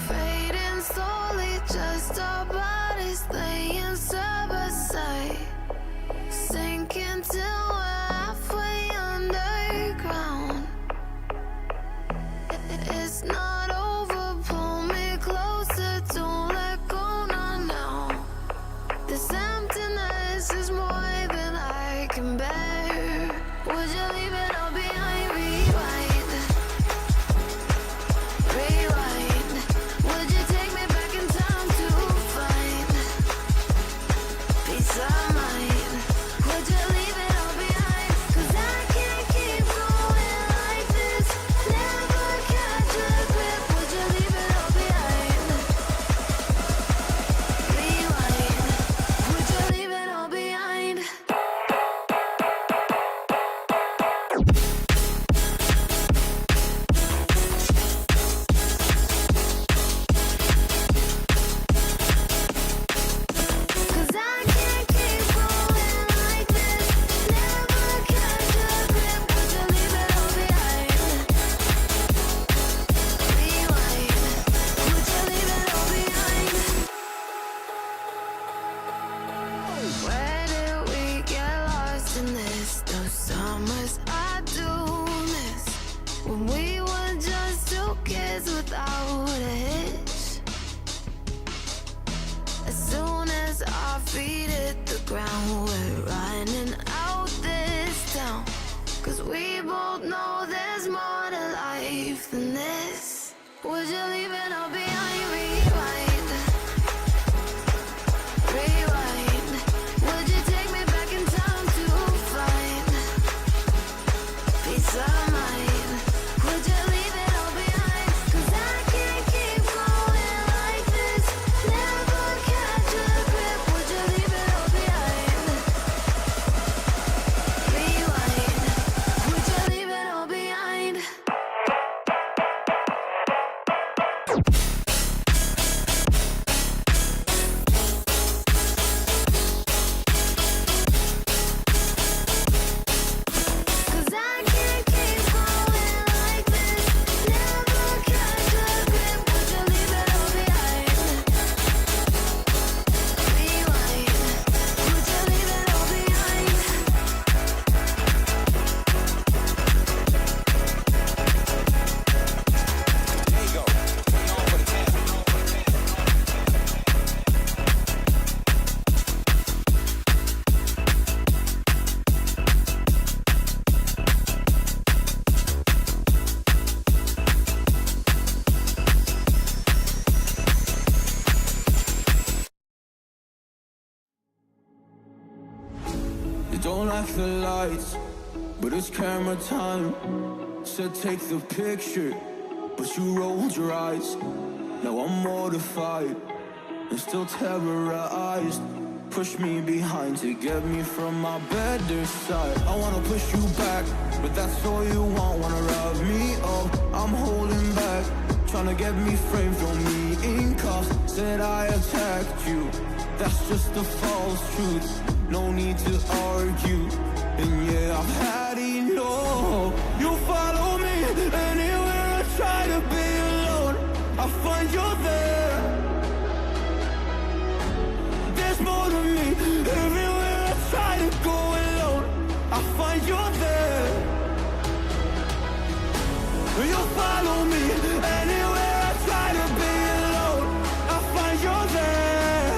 Fading slowly, just our bodies laying side by side, sinking till we're halfway underground. It's not over, pull me closer, don't let go, not now. This emptiness is more than I can bear. Would you leave it all behind? Rewind, rewind. Would you take me back in time to find peace of mind? Would you leave it all behind? 'Cause I can't keep going like this, never catch a grip. Would you leave it all behind? Rewind. Would you leave it all behind? Cause I can't keep going like this, never catch a grip. Would you leave it all behind? Rewind. Would you leave it all behind? Where did we get lost in this? Those summers I do miss, when we were just two kids without a hitch. As soon as our feet hit the ground, we're running out this town. 'Cause we both know there's more to life than this. Would you leave it all behind? Rewind, rewind. Would you take me back in time to find peace of mind? Would you leave it all behind? 'Cause I can't keep going like this, never catch a grip. Would you leave it all behind? Rewind. Would you leave it all behind? Cause I can't keep going like this, never catch a grip. Would you leave it all behind? Rewind. Would you leave it all behind? There you go. Bring it on for the camp. You don't like the lights, but it's camera time. Said take the picture, but you rolled your eyes. Now I'm mortified and still terrorized. Push me behind to get me from my better side. I wanna push you back, but that's all you want. Wanna rub me up, I'm holding back. Tryna get me framed, throw me in cuffs. Said I attacked you, that's just a false truth. No need to argue, and yeah, I've had enough. You follow me anywhere I try to be alone, I find you there. There's more to me, everywhere I try to go alone, I find you there. You follow me anywhere I try to be alone, I find you there.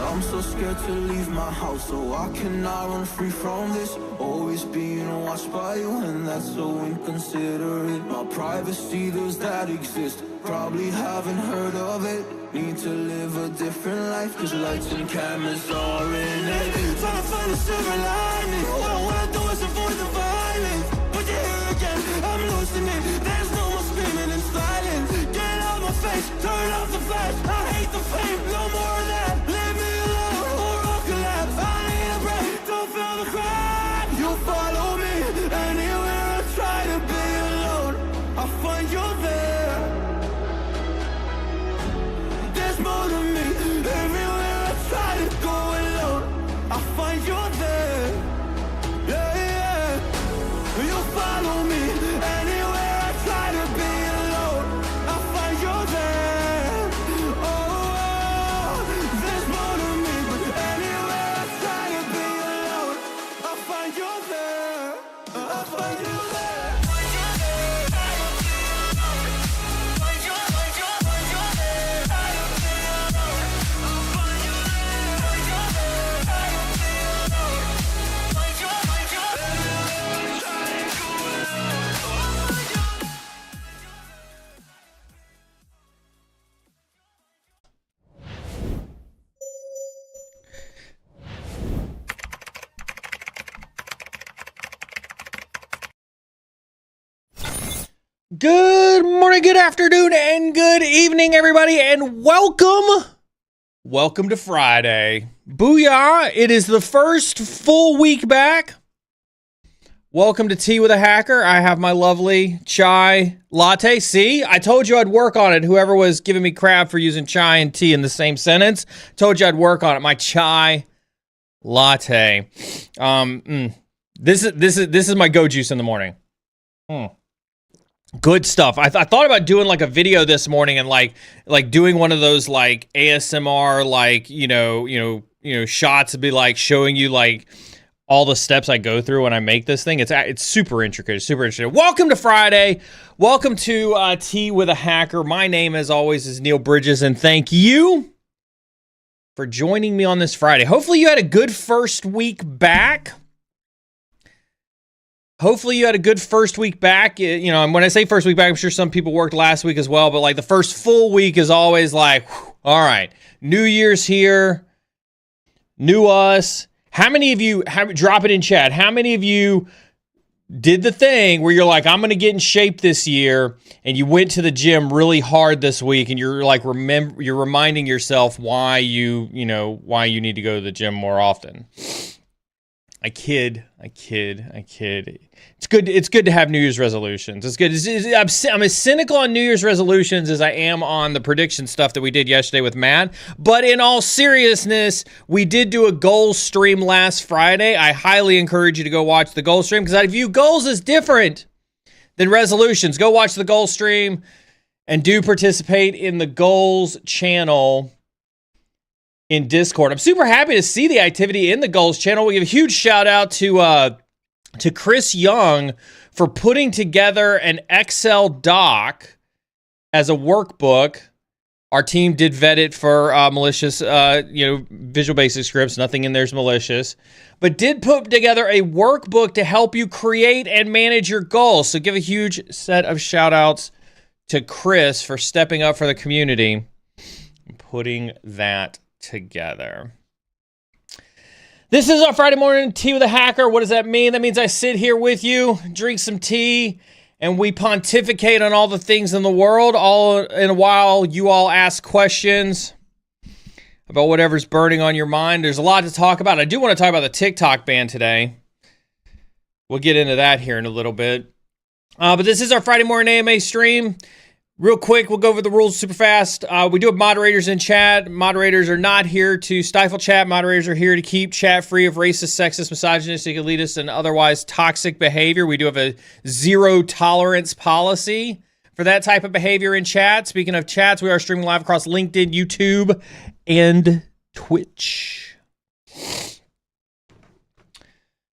I'm so scared to leave my house, so I cannot run free from this. Always being watched by you, and that's so inconsiderate. My privacy, does that exist? Probably haven't heard of it. Need to live a different life, cause lights and cameras are in it. Trying to find a silver lining. All I do is avoid the violence. But you're here again, I'm losing it. There's no more screaming in silence. Get out my face, turn off the flash. I hate the fame, no more of that. Leave me alone, or I'll collapse. I need a break, don't feel the crack. You follow me, anywhere I try to be alone, I find you there. There's more to me, everywhere I try to go alone, I find you there. Yeah, yeah. You follow me, anywhere I try to be alone, I find you there. Oh, there's more to me, but anywhere I try to be alone, I find you there. I find you there. Good morning, good afternoon, and good evening, everybody, and welcome to Friday. Booyah! It is the first full week back. Welcome to Tea with a Hacker. I have my lovely chai latte. See, I told you I'd work on it. Whoever was giving me crap for using chai and tea in the same sentence, told you I'd work on it. My chai latte. This is my go juice in the morning. Good stuff. I thought about doing like a video this morning and like doing one of those like ASMR shots to be like showing you like all the steps I go through when I make this thing. It's super intricate. It's super interesting. Welcome to Friday. Welcome to Tea with a Hacker. My name, as always, is Neil Bridges, and thank you for joining me on this Friday. Hopefully you had a good first week back. Hopefully you had a good first week back. And when I say first week back, I'm sure some people worked last week as well, but like the first full week is always like, whew, all right, New Year's here, new us. How many of you, drop it in chat, how many of you did the thing where you're like, I'm going to get in shape this year, and you went to the gym really hard this week, and you're like, you're reminding yourself why you need to go to the gym more often. I kid. It's good to have New Year's resolutions. It's good. I'm as cynical on New Year's resolutions as I am on the prediction stuff that we did yesterday with Matt. But in all seriousness, we did do a goals stream last Friday. I highly encourage you to go watch the goals stream because I view goals as different than resolutions. Go watch the goals stream and do participate in the goals channel in Discord. I'm super happy to see the activity in the goals channel. We give a huge shout out to Chris Young for putting together an Excel doc as a workbook. Our team did vet it for malicious, Visual Basic scripts. Nothing in there is malicious, but did put together a workbook to help you create and manage your goals. So give a huge set of shout outs to Chris for stepping up for the community and putting that together. This is our Friday morning Tea with a Hacker. What does that mean? That means I sit here with you, drink some tea, and we pontificate on all the things in the world. All in a while, you all ask questions about whatever's burning on your mind. There's a lot to talk about. I do want to talk about the TikTok ban today. We'll get into that here in a little bit. But this is our Friday morning AMA stream. Real quick, we'll go over the rules super fast. We do have moderators in chat. Moderators are not here to stifle chat. Moderators are here to keep chat free of racist, sexist, misogynistic, elitist, and otherwise toxic behavior. We do have a zero tolerance policy for that type of behavior in chat. Speaking of chats, we are streaming live across LinkedIn, YouTube, and Twitch.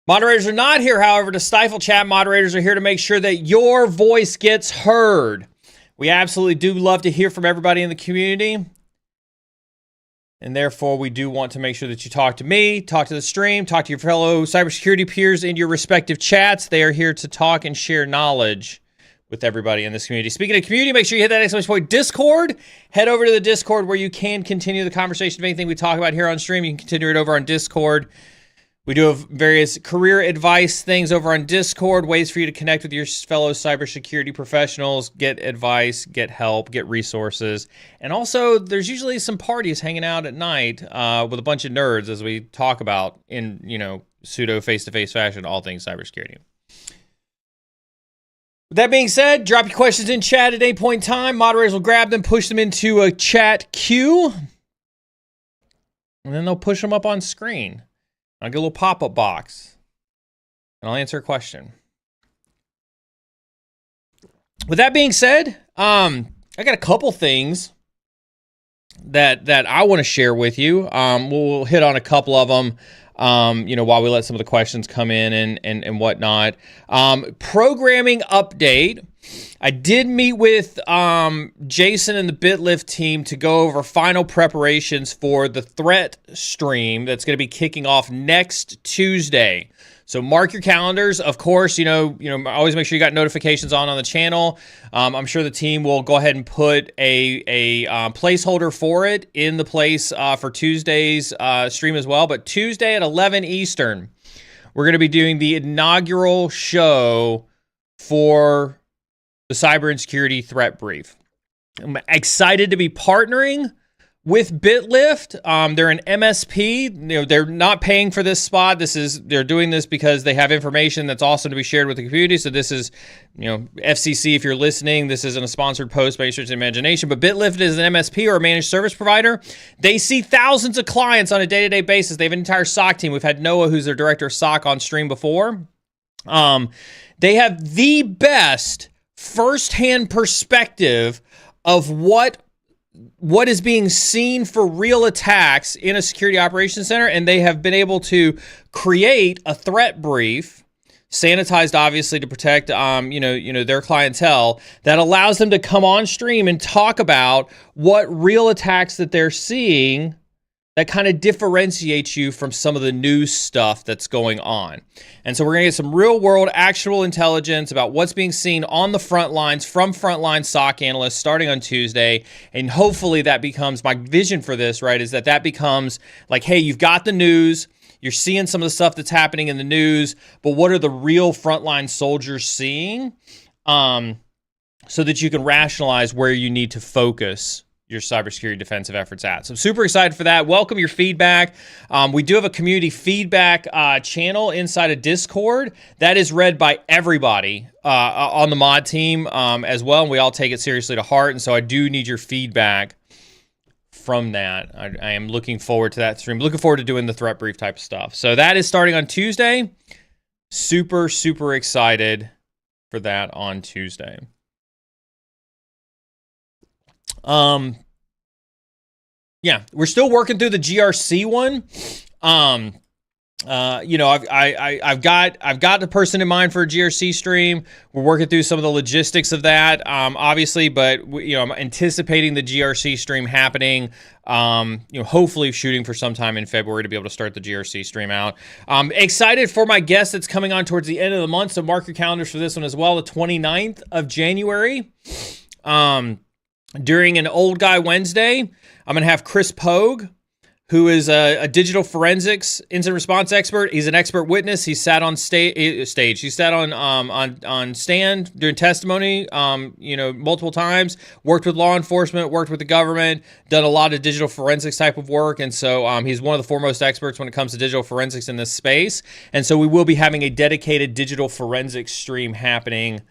Moderators are not here, however, to stifle chat. Moderators are here to make sure that your voice gets heard. We absolutely do love to hear from everybody in the community. And therefore, we do want to make sure that you talk to me, talk to the stream, talk to your fellow cybersecurity peers in your respective chats. They are here to talk and share knowledge with everybody in this community. Speaking of community, make sure you hit that exclamation point Discord. Head over to the Discord where you can continue the conversation of anything we talk about here on stream. You can continue it over on Discord. We do have various career advice things over on Discord, ways for you to connect with your fellow cybersecurity professionals, get advice, get help, get resources. And also, there's usually some parties hanging out at night with a bunch of nerds as we talk about in, pseudo face-to-face fashion, all things cybersecurity. With that being said, drop your questions in chat at any point in time. Moderators will grab them, push them into a chat queue, and then they'll push them up on screen. I'll get a little pop-up box, and I'll answer a question. With that being said, I got a couple things that I want to share with you. We'll hit on a couple of them, while we let some of the questions come in and whatnot. Programming update. I did meet with Jason and the BitLift team to go over final preparations for the threat stream that's going to be kicking off next Tuesday. So mark your calendars. Of course, always make sure you got notifications on the channel. I'm sure the team will go ahead and put a placeholder for it in the place for Tuesday's stream as well. But Tuesday at 11 Eastern, we're going to be doing the inaugural show for the Cyber and Security Threat Brief. I'm excited to be partnering with BitLift. They're an MSP. They're not paying for this spot. They're doing this because they have information that's awesome to be shared with the community. So this is, FCC, if you're listening, this isn't a sponsored post by Research and Imagination, but BitLift is an MSP or a managed service provider. They see thousands of clients on a day-to-day basis. They have an entire SOC team. We've had Noah, who's their director of SOC, on stream before. They have the best firsthand perspective of what is being seen for real attacks in a security operations center, and they have been able to create a threat brief, sanitized obviously to protect their clientele, that allows them to come on stream and talk about what real attacks that they're seeing that kind of differentiates you from some of the news stuff that's going on. And so we're going to get some real world actual intelligence about what's being seen on the front lines from frontline SOC analysts starting on Tuesday. And hopefully that becomes my vision for this, right? Is that becomes like, hey, you've got the news, you're seeing some of the stuff that's happening in the news, but what are the real frontline soldiers seeing? So that you can rationalize where you need to focus your cybersecurity defensive efforts at. So I'm super excited for that. Welcome your feedback. We do have a community feedback channel inside of Discord that is read by everybody on the mod team as well, and we all take it seriously to heart. And so I do need your feedback from that. I am looking forward to that stream. Looking forward to doing the threat brief type of stuff. So that is starting on Tuesday. Super, super excited for that on Tuesday. Yeah, we're still working through the GRC one. I've got the person in mind for a GRC stream. We're working through some of the logistics of that, obviously, but I'm anticipating the GRC stream happening. Hopefully shooting for sometime in February to be able to start the GRC stream out. Excited for my guest that's coming on towards the end of the month. So mark your calendars for this one as well. The 29th of January. During an Old Guy Wednesday, I'm going to have Chris Pogue, who is a digital forensics incident response expert. He's an expert witness. He sat on stage. He sat on stand during testimony, multiple times. Worked with law enforcement, worked with the government, done a lot of digital forensics type of work, and so he's one of the foremost experts when it comes to digital forensics in this space. And so we will be having a dedicated digital forensics stream happening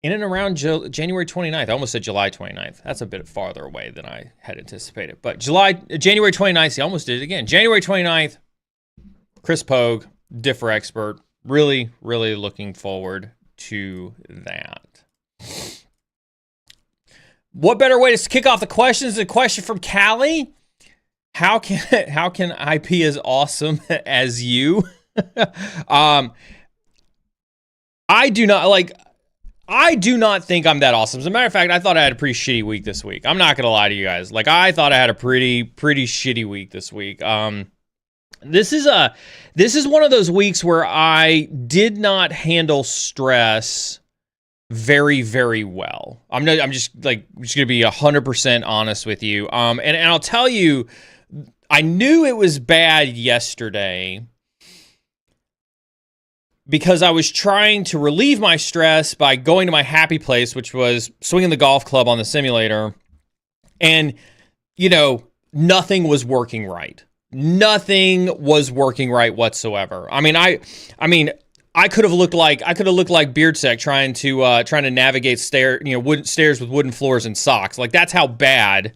in and around January 29th. I almost said July 29th. That's a bit farther away than I had anticipated. But January 29th, see, I almost did it again. January 29th, Chris Pogue, Differ expert. Really, really looking forward to that. What better way to kick off the questions than a question from Callie? How can I be as awesome as you? I do not like... I do not think I'm that awesome. As a matter of fact, I thought I had a pretty shitty week this week. I'm not gonna lie to you guys. Like, I thought I had a pretty shitty week this week. This is one of those weeks where I did not handle stress very, very well. I'm just gonna be 100% honest with you. And I'll tell you, I knew it was bad yesterday because I was trying to relieve my stress by going to my happy place, which was swinging the golf club on the simulator. And, nothing was working right. Nothing was working right whatsoever. I mean, I could have looked like Beardsec trying to navigate wooden stairs with wooden floors and socks. Like, that's how bad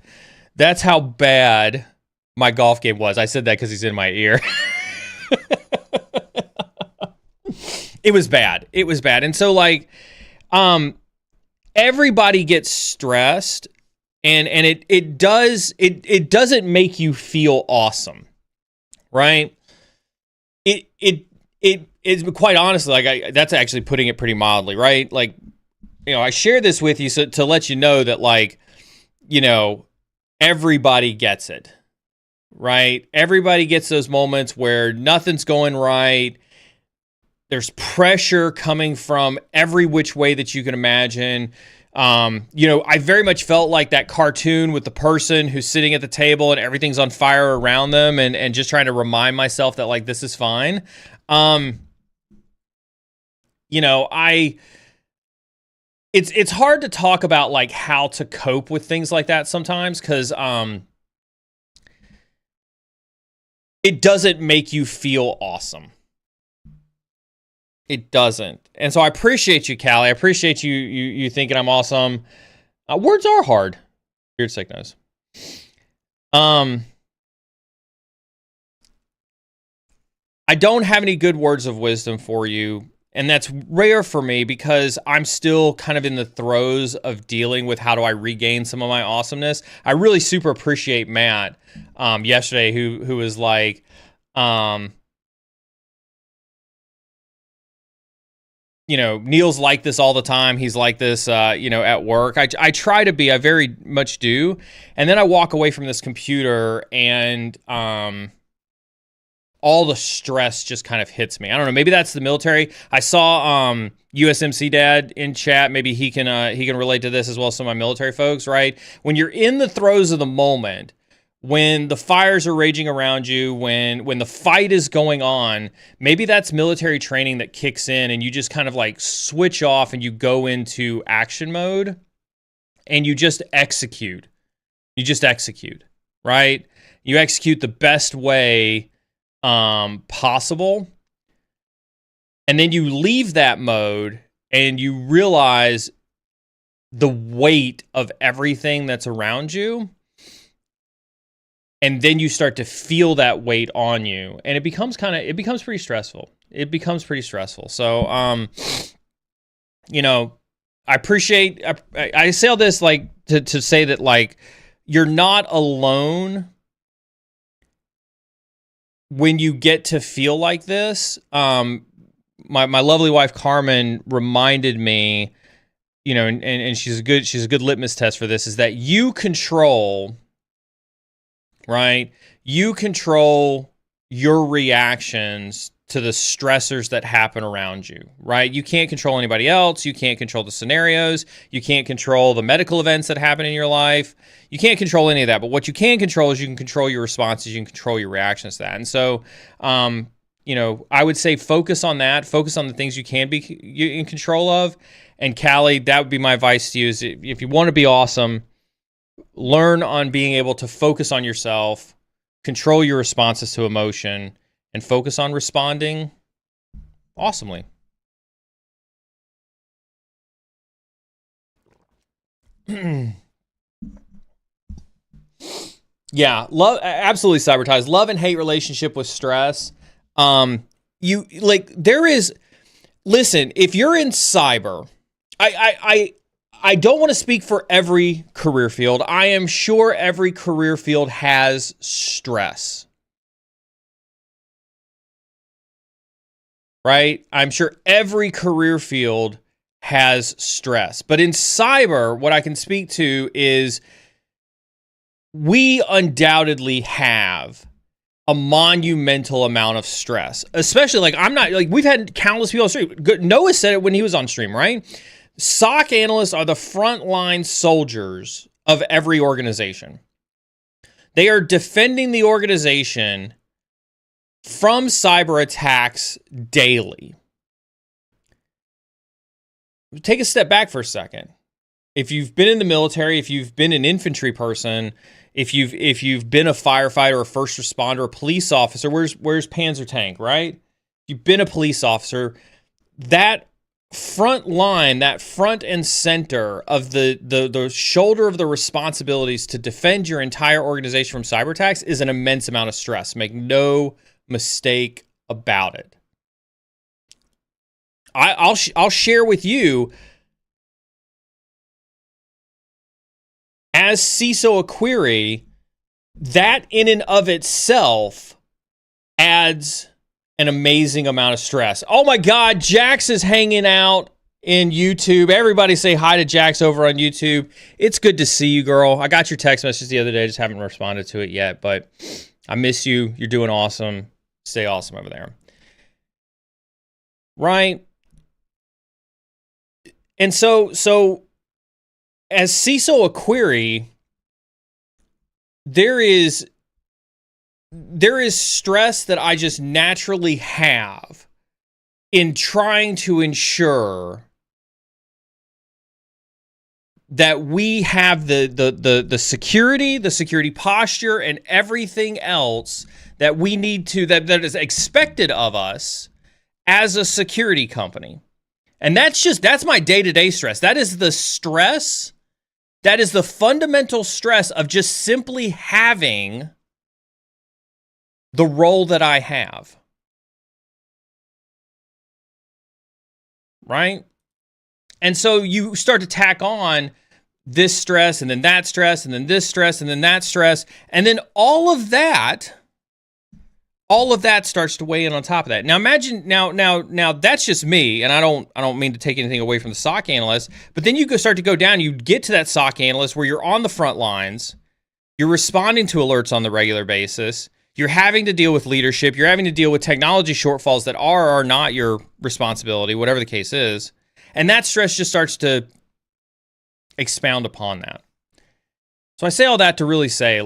my golf game was. I said that because he's in my ear. It was bad. And so, like, everybody gets stressed, and it doesn't make you feel awesome, right? It's quite honestly, like, that's actually putting it pretty mildly, right? Like, I share this with you to let you know that, like, everybody gets it, right? Everybody gets those moments where nothing's going right. There's pressure coming from every which way that you can imagine. I very much felt like that cartoon with the person who's sitting at the table and everything's on fire around them, and just trying to remind myself that, like, this is fine. It's hard to talk about, like, how to cope with things like that sometimes, because it doesn't make you feel awesome. It doesn't. And so I appreciate you, Callie. I appreciate you thinking I'm awesome. Words are hard. Beardsec knows. I don't have any good words of wisdom for you, and that's rare for me because I'm still kind of in the throes of dealing with how do I regain some of my awesomeness. I really super appreciate Matt yesterday who was like, Neil's like this all the time. He's like this, at work. I try to be, I very much do. And then I walk away from this computer and all the stress just kind of hits me. I don't know. Maybe that's the military. I saw USMC Dad in chat. Maybe he can relate to this as well as some of my military folks, right? When you're in the throes of the moment, when the fires are raging around you, when the fight is going on, maybe that's military training that kicks in and you just kind of like switch off and you go into action mode and you just execute. Right? You execute the best way possible. And then you leave that mode and you realize the weight of everything that's around you. And then you start to feel that weight on you, and it becomes pretty stressful. So, I appreciate, I say all this like to say that, like, you're not alone when you get to feel like this. My lovely wife Carmen reminded me, and she's a good litmus test for this, is that you control. Right? You control your reactions to the stressors that happen around you, right? You can't control anybody else. You can't control the scenarios. You can't control the medical events that happen in your life. You can't control any of that. But what you can control is you can control your responses. You can control your reactions to that. And so, I would say focus on that. Focus on the things you can be in control of. And Callie, that would be my advice to you, is if you want to be awesome, learn on being able to focus on yourself, control your responses to emotion, and focus on responding awesomely. Yeah, love, absolutely, Cybertize. Love and hate relationship with stress. Listen, if you're in cyber, I don't want to speak for every career field. I am sure every career field has stress. Right? I'm sure every career field has stress. But in cyber, what I can speak to is we undoubtedly have a monumental amount of stress, especially we've had countless people on stream. Noah said it when he was on stream, right? SOC analysts are the frontline soldiers of every organization. They are defending the organization from cyber attacks daily. Take a step back for a second. If you've been in the military, if you've been an infantry person, if you've been a firefighter, a first responder, a police officer, where's Panzer Tank, right? If you've been a police officer, that front line, that front and center of the shoulder of the responsibilities to defend your entire organization from cyber attacks is an immense amount of stress. Make no mistake about it. I'll share with you, as CISO Aquiri, that in and of itself adds an amazing amount of stress. Oh my God, Jax is hanging out in YouTube. Everybody say hi to Jax over on YouTube. It's good to see you, girl. I got your text message the other day. Just haven't responded to it yet, but I miss you. You're doing awesome. Stay awesome over there. Right? And so as CISO Aquiri, there is stress that I just naturally have in trying to ensure that we have the security posture and everything else that we need to, that is expected of us as a security company. And that's my day-to-day stress. That is the stress. That is the fundamental stress of just simply having the role that I have. Right? And so you start to tack on this stress, and then that stress, and then this stress, and then that stress, and then all of that starts to weigh in on top of that. Now imagine, now that's just me, and I don't mean to take anything away from the SOC analyst, but then you start to go down, you get to that SOC analyst where you're on the front lines, you're responding to alerts on the regular basis, you're having to deal with leadership, you're having to deal with technology shortfalls that are or are not your responsibility, whatever the case is, and that stress just starts to expound upon that. So I say all that to really say,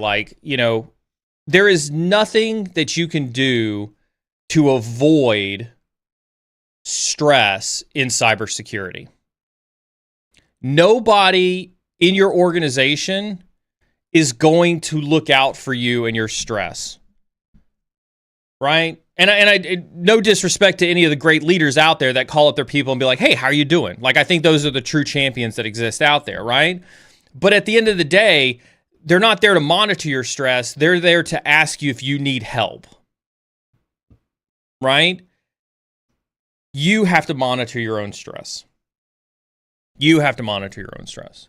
there is nothing that you can do to avoid stress in cybersecurity. Nobody in your organization is going to look out for you and your stress. Right? And I no disrespect to any of the great leaders out there that call up their people and be like, hey, how are you doing? I think those are the true champions that exist out there, right? But at the end of the day, they're not there to monitor your stress. They're there to ask you if you need help. Right? You have to monitor your own stress. You have to monitor your own stress.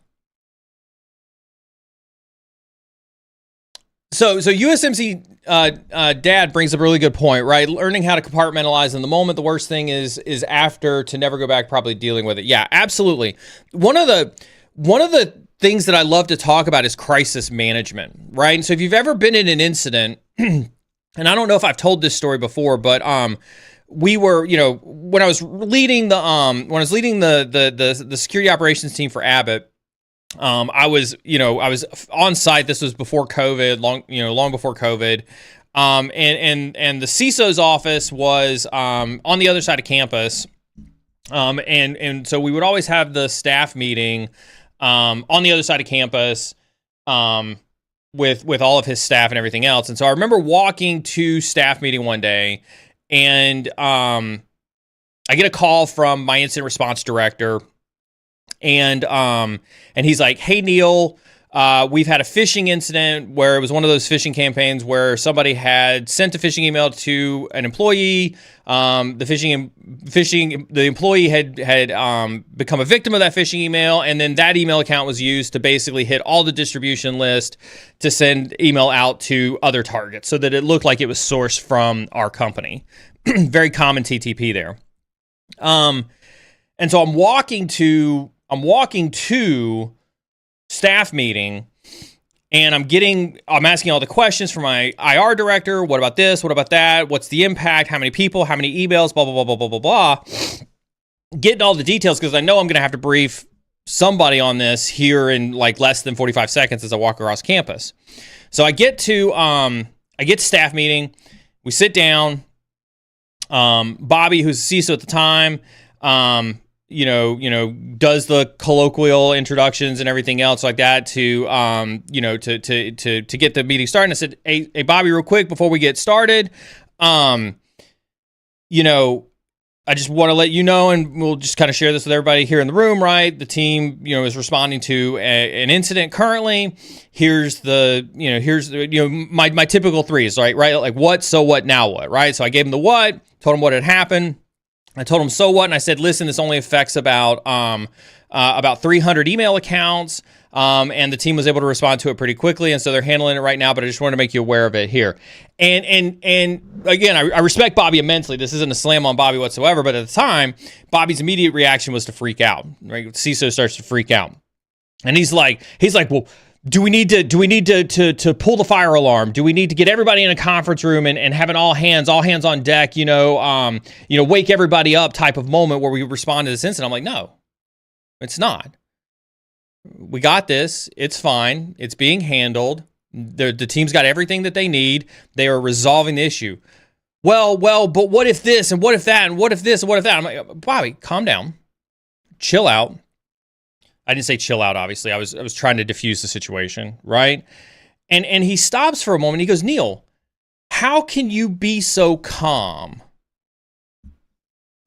So USMC Dad brings up a really good point, right? Learning how to compartmentalize in the moment. The worst thing is after, to never go back, probably dealing with it. Yeah, absolutely. One of the things that I love to talk about is crisis management, right? And so if you've ever been in an incident, and I don't know if I've told this story before, but we were, when I was leading the security operations team for Abbott, I was on site. This was before COVID, long before COVID. And the CISO's office was on the other side of campus. And so we would always have the staff meeting on the other side of campus with all of his staff and everything else. And so I remember walking to staff meeting one day, and I get a call from my incident response director, and he's like, hey, Neil, we've had a phishing incident where it was one of those phishing campaigns where somebody had sent a phishing email to an employee. The employee had become a victim of that phishing email, and then that email account was used to basically hit all the distribution list to send email out to other targets so that it looked like it was sourced from our company. Very common TTP there. And so I'm walking to staff meeting, and I'm asking all the questions from my IR director. What about this? What about that? What's the impact? How many people? How many emails? Blah, blah, blah, blah, blah, blah, blah. Getting all the details because I know I'm going to have to brief somebody on this here in like less than 45 seconds as I walk across campus. So I get to staff meeting. We sit down. Bobby, who's CISO at the time, does the colloquial introductions and everything else like that to get the meeting started. And I said, hey, Bobby, real quick before we get started, I just want to let you know, and we'll just kind of share this with everybody here in the room, right? The team, is responding to an incident currently. Here's my typical threes, right? Like what, so what, now what, right? So I gave him the what, told him what had happened. I told him so what, and I said, listen, this only affects about 300 email accounts, and the team was able to respond to it pretty quickly, and so they're handling it right now, but I just wanted to make you aware of it here. And again, I respect Bobby immensely. This isn't a slam on Bobby whatsoever, but at the time, Bobby's immediate reaction was to freak out, right? CISO starts to freak out. And he's like, well, do we need to pull the fire alarm? Do we need to get everybody in a conference room and have an all hands on deck, wake everybody up type of moment where we respond to this incident? I'm like, no, it's not. We got this. It's fine. It's being handled. The team's got everything that they need. They are resolving the issue. Well, but what if this and what if that and what if this and what if that? I'm like, Bobby, calm down. Chill out. I didn't say chill out, obviously. I was trying to diffuse the situation, right? And he stops for a moment. He goes, Neil, how can you be so calm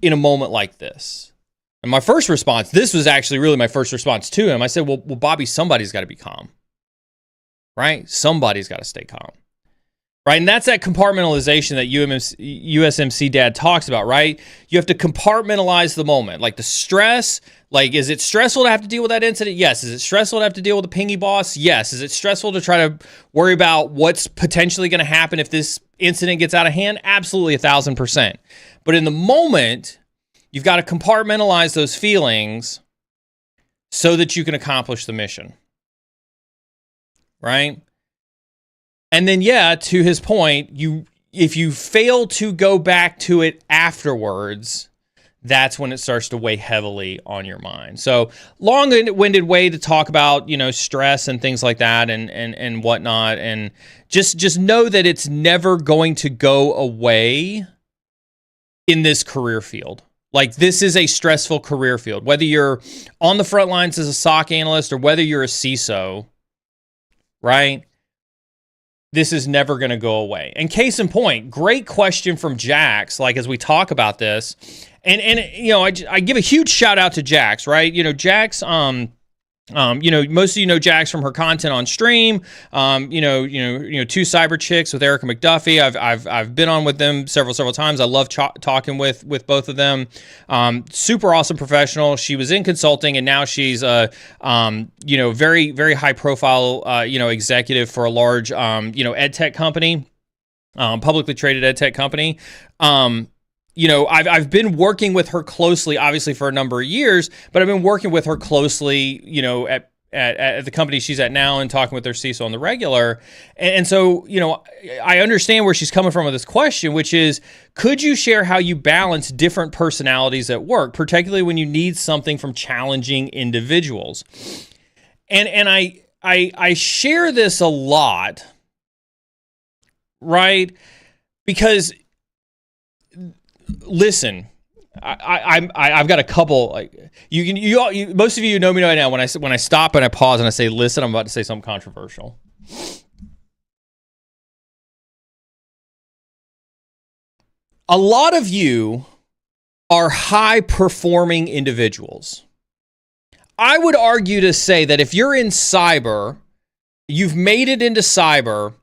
in a moment like this? And my first response, this was actually really my first response to him. I said, well, Bobby, somebody's got to be calm, right? Somebody's got to stay calm, right? And that's that compartmentalization that USMC dad talks about, right? You have to compartmentalize the moment, like the stress. Like, is it stressful to have to deal with that incident? Yes. Is it stressful to have to deal with a pingy boss? Yes. Is it stressful to try to worry about what's potentially going to happen if this incident gets out of hand? Absolutely, 1,000%. But in the moment, you've got to compartmentalize those feelings so that you can accomplish the mission, right? And then, to his point, if you fail to go back to it afterwards, that's when it starts to weigh heavily on your mind. So long-winded way to talk about, stress and things like that and whatnot. And just know that it's never going to go away in this career field. Like, this is a stressful career field. Whether you're on the front lines as a SOC analyst or whether you're a CISO, right? This is never going to go away. And case in point, great question from Jax, like as we talk about this. And I give a huge shout out to Jax, right? Jax, most of you know Jax from her content on stream. Two Cyber Chicks with Erica McDuffie. I've been on with them several times. I love talking with both of them. Super awesome professional. She was in consulting, and now she's a very very high profile executive for a large ed tech company, publicly traded ed tech company. I've been working with her closely, obviously for a number of years, but I've been working with her closely, at the company she's at now and talking with their CISO on the regular. And so, I understand where she's coming from with this question, which is, could you share how you balance different personalities at work, particularly when you need something from challenging individuals? And I share this a lot, right? Because listen, I've got a couple. Like most of you know me right now. When I stop and I pause and I say, "Listen, I'm about to say something controversial." A lot of you are high performing individuals. I would argue to say that if you're in cyber, you've made it into cyber.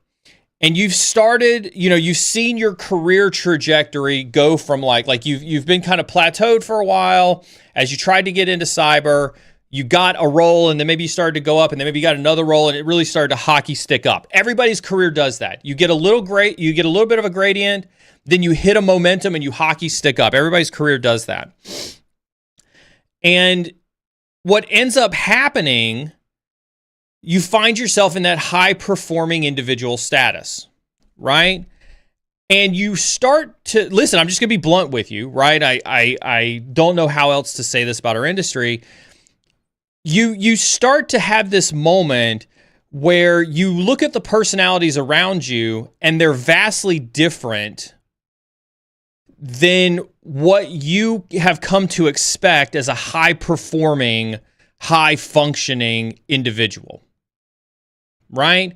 And you've started, you've seen your career trajectory go from like you've been kind of plateaued for a while as you tried to get into cyber. You got a role, and then maybe you started to go up, and then maybe you got another role, and it really started to hockey stick up. Everybody's career does that. You get a little bit of a gradient, then you hit a momentum, and you hockey stick up. Everybody's career does that. And what ends up happening, you find yourself in that high-performing individual status, right? And you start to, listen, I'm just going to be blunt with you, right? I don't know how else to say this about our industry. You start to have this moment where you look at the personalities around you and they're vastly different than what you have come to expect as a high-performing, high-functioning individual, right?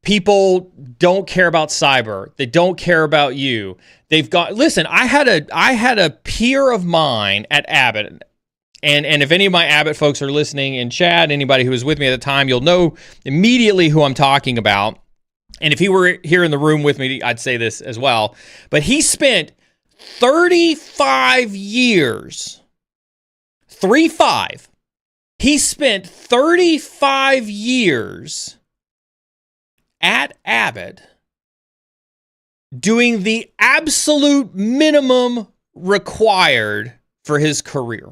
People don't care about cyber. They don't care about you. They've got, listen, I had a peer of mine at Abbott, and if any of my Abbott folks are listening in chat, anybody who was with me at the time, you'll know immediately who I'm talking about. And if he were here in the room with me, I'd say this as well. But he spent 35 years, 35. He spent 35 years at Abbott doing the absolute minimum required for his career.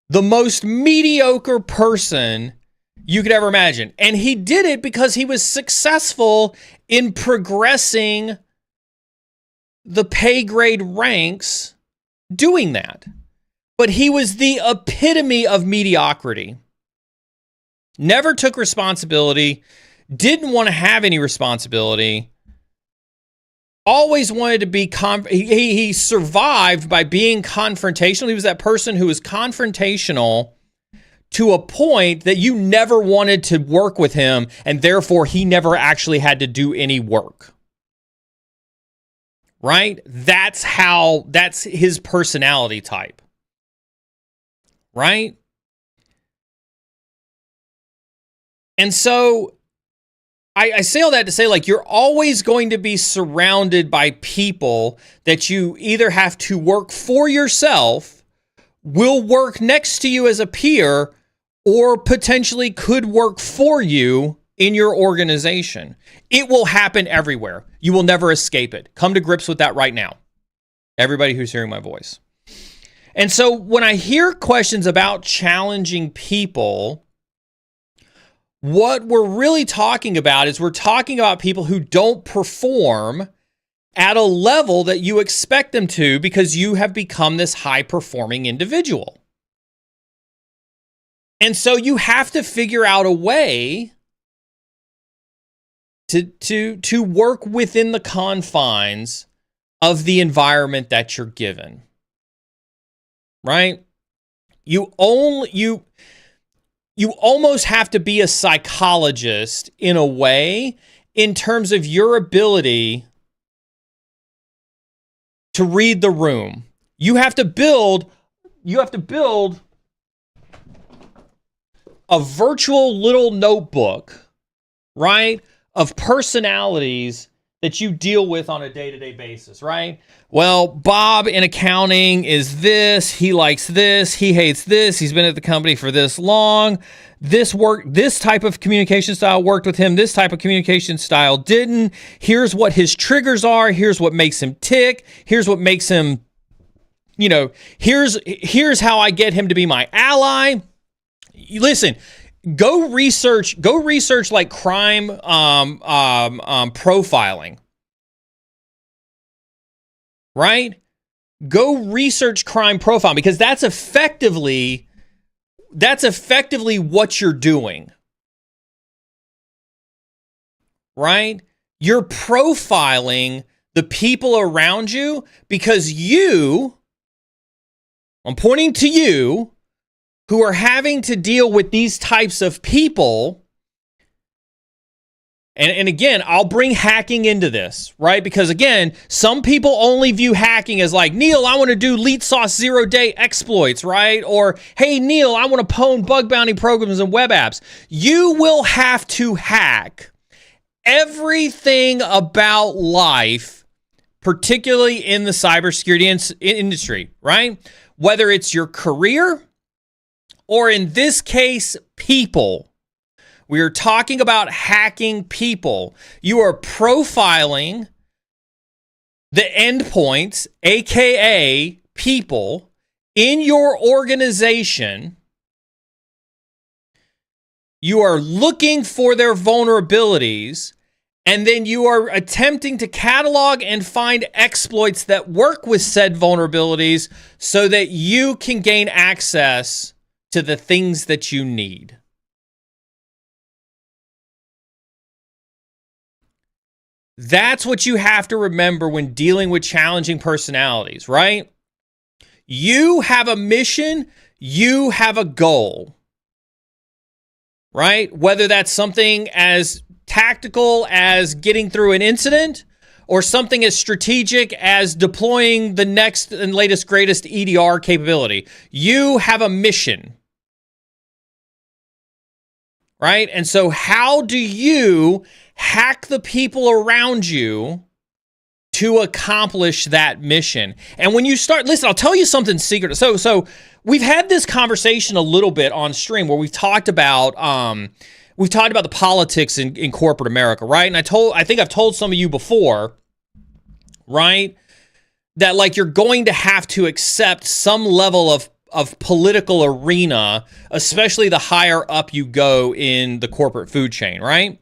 The most mediocre person you could ever imagine. And he did it because he was successful in progressing the pay grade ranks doing that. But he was the epitome of mediocrity. Never took responsibility, didn't want to have any responsibility, always wanted to be, he survived by being confrontational. He was that person who was confrontational to a point that you never wanted to work with him, and therefore he never actually had to do any work. Right? That's his personality type. Right? And so I say all that to say, like, you're always going to be surrounded by people that you either have to work for yourself, will work next to you as a peer, or potentially could work for you in your organization. It will happen everywhere. You will never escape it. Come to grips with that right now. Everybody who's hearing my voice. And so when I hear questions about challenging people, what we're really talking about is we're talking about people who don't perform at a level that you expect them to because you have become this high-performing individual. And so you have to figure out a way to work within the confines of the environment that you're given. Right? You almost have to be a psychologist in a way in terms of your ability to read the room. You have to build a virtual little notebook, right, of personalities that you deal with on a day-to-day basis, right? Well, Bob in accounting is this, he likes this, he hates this, he's been at the company for this long, this type of communication style worked with him, this type of communication style didn't, here's what his triggers are, here's what makes him tick, here's what makes him, here's how I get him to be my ally. Listen, go research like crime profiling. Right? Go research crime profiling because that's effectively what you're doing. Right? You're profiling the people around you because I'm pointing to you, who are having to deal with these types of people. And again, I'll bring hacking into this, right? Because again, some people only view hacking as like, Neil, I want to do Leet Sauce 0-day exploits, right? Or, hey, Neil, I want to pwn bug bounty programs and web apps. You will have to hack everything about life, particularly in the cybersecurity industry, right? Whether it's your career, or in this case, people. We are talking about hacking people. You are profiling the endpoints, aka people, in your organization, you are looking for their vulnerabilities, and then you are attempting to catalog and find exploits that work with said vulnerabilities so that you can gain access to the things that you need. That's what you have to remember when dealing with challenging personalities, right? You have a mission, you have a goal, right? Whether that's something as tactical as getting through an incident or something as strategic as deploying the next and latest greatest EDR capability. You have a mission, right? And so how do you hack the people around you to accomplish that mission? And when you start, listen, I'll tell you something secret. So we've had this conversation a little bit on stream where we've talked about the politics in corporate America, right? And I think I've told some of you before, right, that like you're going to have to accept some level of political arena, especially the higher up you go in the corporate food chain, right?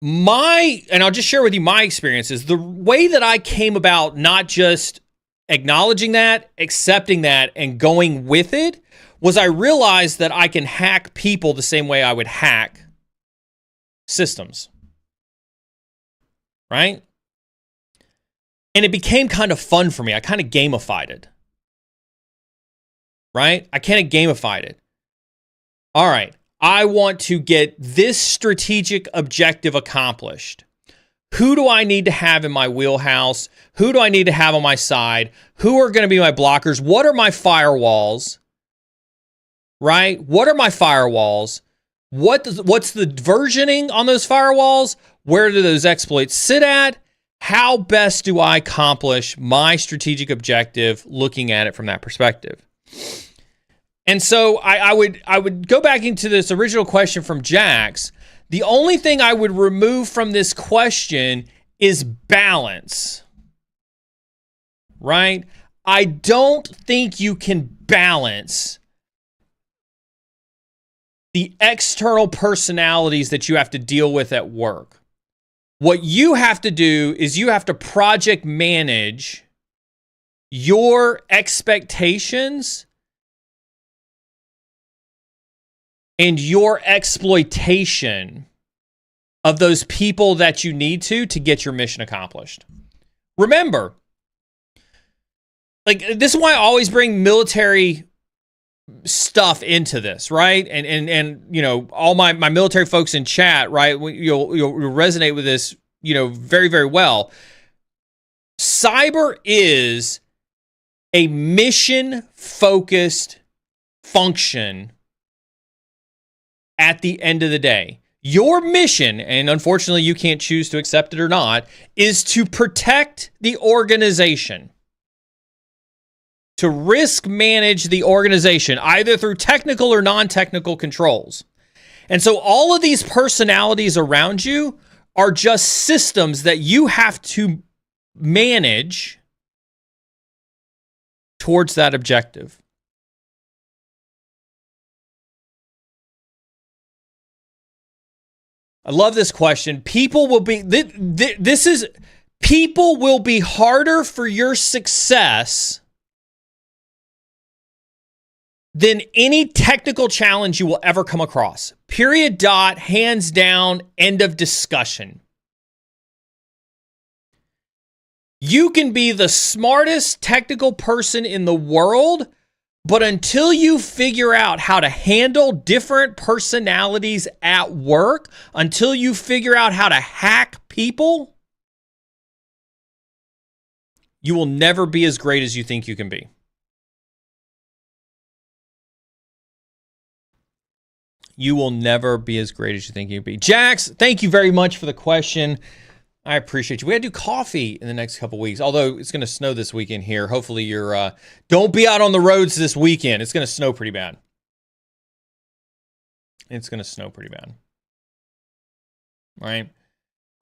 And I'll just share with you my experiences. The way that I came about not just acknowledging that, accepting that, and going with it was I realized that I can hack people the same way I would hack systems. Right? And it became kind of fun for me. I kind of gamified it. Right? I kind of gamified it. All right. I want to get this strategic objective accomplished. Who do I need to have in my wheelhouse? Who do I need to have on my side? Who are going to be my blockers? What are my firewalls? Right? What are my firewalls? What's the versioning on those firewalls? Where do those exploits sit at? How best do I accomplish my strategic objective looking at it from that perspective? And so I would go back into this original question from Jax. The only thing I would remove from this question is balance. Right? I don't think you can balance the external personalities that you have to deal with at work. What you have to do is you have to project manage your expectations and your exploitation of those people that you need to get your mission accomplished. Remember, like, this is why I always bring military stuff into this, right? And you know, all my military folks in chat, right? You'll resonate with this, you know, very, very well. Cyber is a mission-focused function at the end of the day. Your mission, and unfortunately you can't choose to accept it or not, is to protect the organization. To risk manage the organization, either through technical or non-technical controls. And so all of these personalities around you are just systems that you have to manage towards that objective. I love this question. People will be harder for your success than any technical challenge you will ever come across. Period, dot, hands down, end of discussion. You can be the smartest technical person in the world, but until you figure out how to handle different personalities at work, until you figure out how to hack people, you will never be as great as you think you can be. You will never be as great as you think you can be. Jax, thank you very much for the question. I appreciate you. We got to do coffee in the next couple weeks, although it's going to snow this weekend here. Hopefully you're, don't be out on the roads this weekend. It's going to snow pretty bad. It's going to snow pretty bad. Right?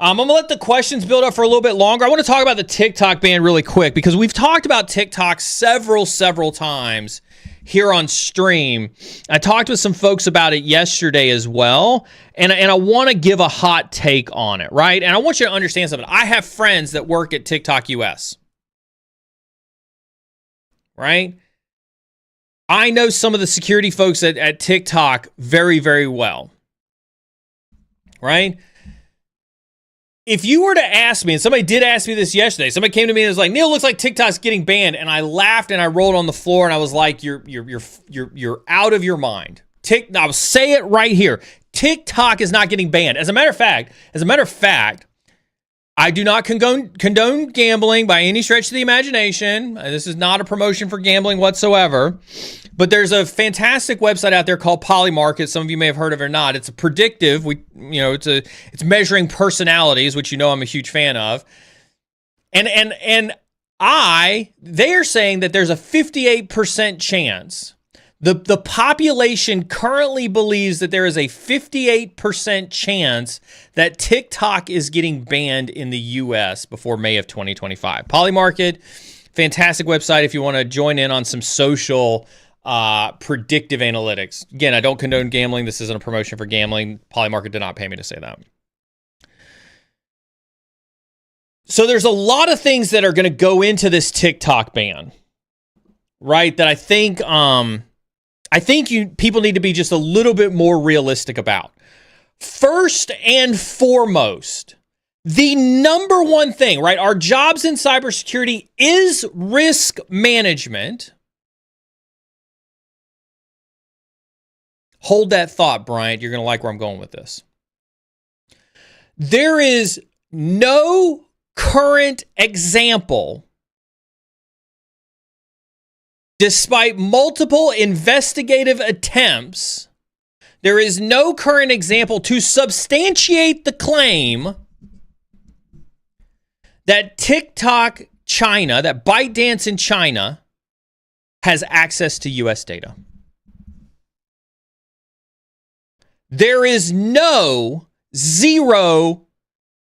I'm going to let the questions build up for a little bit longer. I want to talk about the TikTok ban really quick because we've talked about TikTok several times here on stream. I talked with some folks about it yesterday as well, and I want to give a hot take on it, right? And I want you to understand something. I have friends that work at TikTok US, right? I know some of the security folks at TikTok very, very well, right? If you were to ask me, and somebody did ask me this yesterday, somebody came to me and was like, "Neil, looks like TikTok's getting banned," and I laughed and I rolled on the floor and I was like, "You're out of your mind." I'll say it right here: TikTok is not getting banned. As a matter of fact, I do not condone gambling by any stretch of the imagination. This is not a promotion for gambling whatsoever. But there's a fantastic website out there called Polymarket. Some of you may have heard of it or not. It's a predictive. It's measuring personalities, which you know I'm a huge fan of. And they are saying that there's a 58% chance. The population currently believes that there is a 58% chance that TikTok is getting banned in the US before May of 2025. Polymarket, fantastic website if you want to join in on some social predictive analytics. Again, I don't condone gambling. This isn't a promotion for gambling. Polymarket did not pay me to say that. So there's a lot of things that are going to go into this TikTok ban, right? That I think people need to be just a little bit more realistic about. First and foremost, the number one thing, right? Our jobs in cybersecurity is risk management. Hold that thought, Bryant. You're going to like where I'm going with this. There is no current example, despite multiple investigative attempts, there is no current example to substantiate the claim that TikTok China, that ByteDance in China, has access to US data. There is zero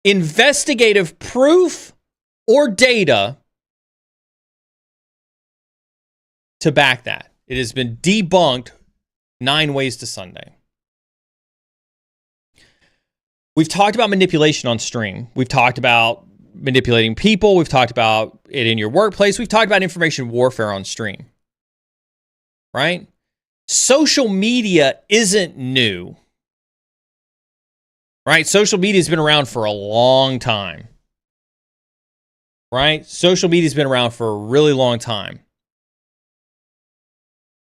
investigative proof or data to back that. It has been debunked 9 ways to Sunday. We've talked about manipulation on stream. We've talked about manipulating people. We've talked about it in your workplace. We've talked about information warfare on stream, right? Social media isn't new, right? Social media has been around for a long time, right? Social media has been around for a really long time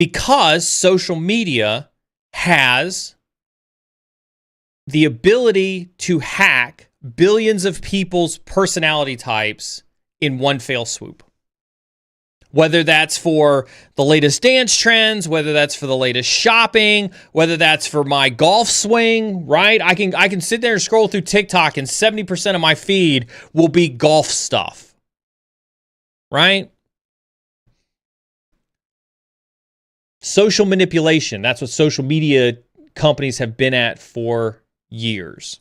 because social media has the ability to hack billions of people's personality types in one fell swoop. Whether that's for the latest dance trends, whether that's for the latest shopping, whether that's for my golf swing, right? I can sit there and scroll through TikTok and 70% of my feed will be golf stuff, right? Social manipulation, that's what social media companies have been at for years.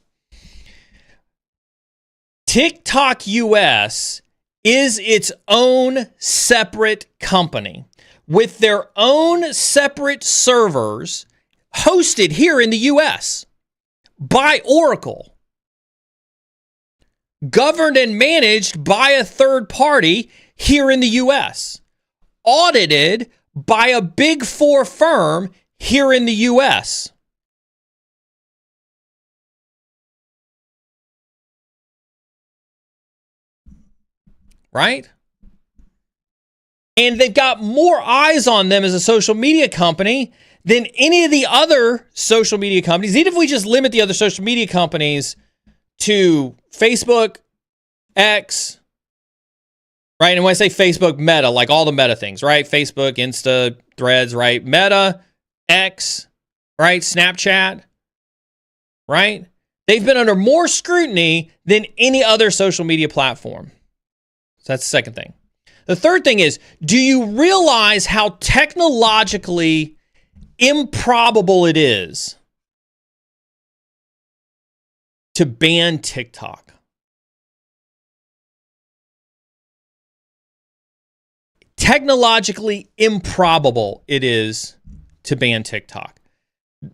TikTok US is its own separate company with their own separate servers hosted here in the US by Oracle, governed and managed by a third party here in the US, audited by a Big Four firm here in the US. Right? And they've got more eyes on them as a social media company than any of the other social media companies. Even if we just limit the other social media companies to Facebook, X, right? And when I say Facebook, Meta, like all the Meta things, right? Facebook, Insta, Threads, right? Meta, X, right? Snapchat, right? They've been under more scrutiny than any other social media platform. So that's the second thing. The third thing is, do you realize how technologically improbable it is to ban TikTok. Technologically improbable it is to ban TikTok.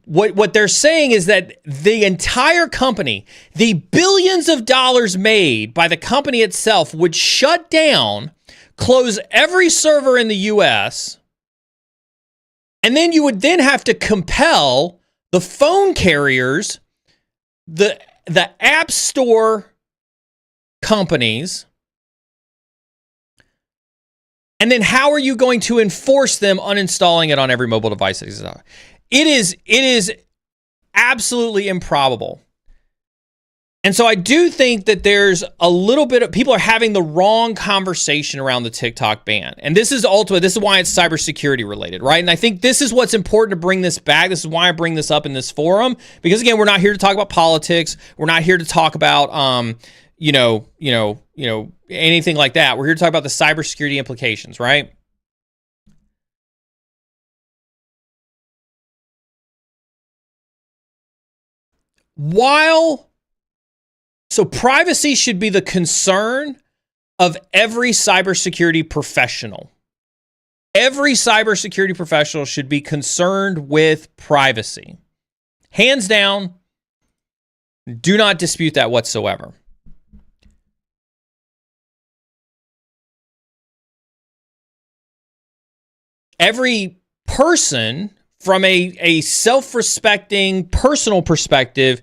What they're saying is that the entire company, the billions of dollars made by the company itself, would shut down, close every server in the US, and then you would then have to compel the phone carriers, the app store companies, and then how are you going to enforce them uninstalling it on every mobile device? It is absolutely improbable. And so I do think that there's a little bit of people are having the wrong conversation around the TikTok ban. And this is why it's cybersecurity related, right? And I think this is what's important to bring this back. This is why I bring this up in this forum, because again, we're not here to talk about politics. We're not here to talk about anything like that. We're here to talk about the cybersecurity implications, right? So privacy should be the concern of every cybersecurity professional. Every cybersecurity professional should be concerned with privacy. Hands down, do not dispute that whatsoever. Every person, from a self-respecting personal perspective,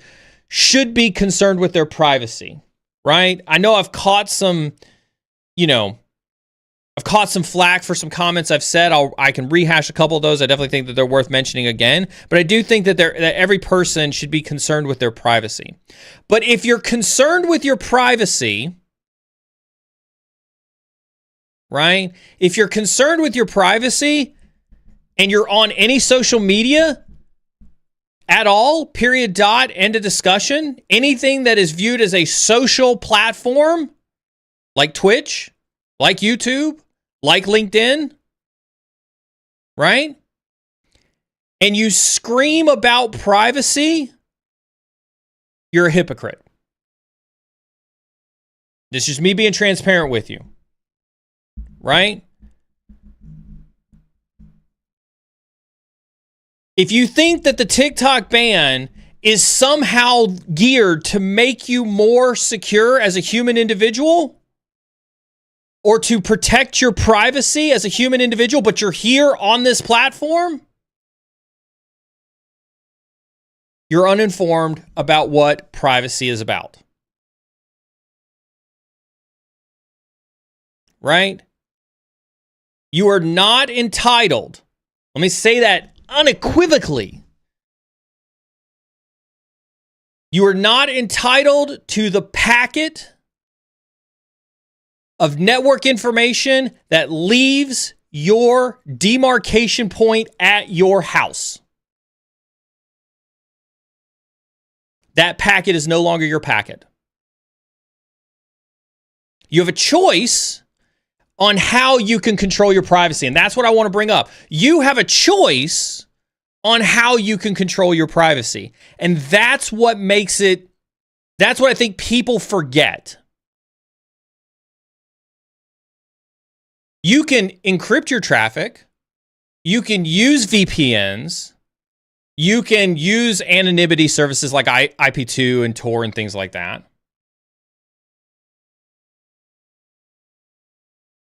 should be concerned with their privacy, right? I know I've caught some flack for some comments I've said. I can rehash a couple of those. I definitely think that they're worth mentioning again. But I do think that every person should be concerned with their privacy. But if you're concerned with your privacy, right? If you're concerned with your privacy and you're on any social media at all, period, dot, end of discussion, anything that is viewed as a social platform, like Twitch, like YouTube, like LinkedIn, right? And you scream about privacy, you're a hypocrite. This is just me being transparent with you, right? If you think that the TikTok ban is somehow geared to make you more secure as a human individual, or to protect your privacy as a human individual, but you're here on this platform, you're uninformed about what privacy is about. Right? You are not entitled, let me say that unequivocally, you are not entitled to the packet of network information that leaves your demarcation point at your house. That packet is no longer your packet. You have a choice on how you can control your privacy. And that's what I want to bring up. You have a choice on how you can control your privacy. And that's what makes it, that's what I think people forget. You can encrypt your traffic. You can use VPNs. You can use anonymity services like IP2 and Tor and things like that.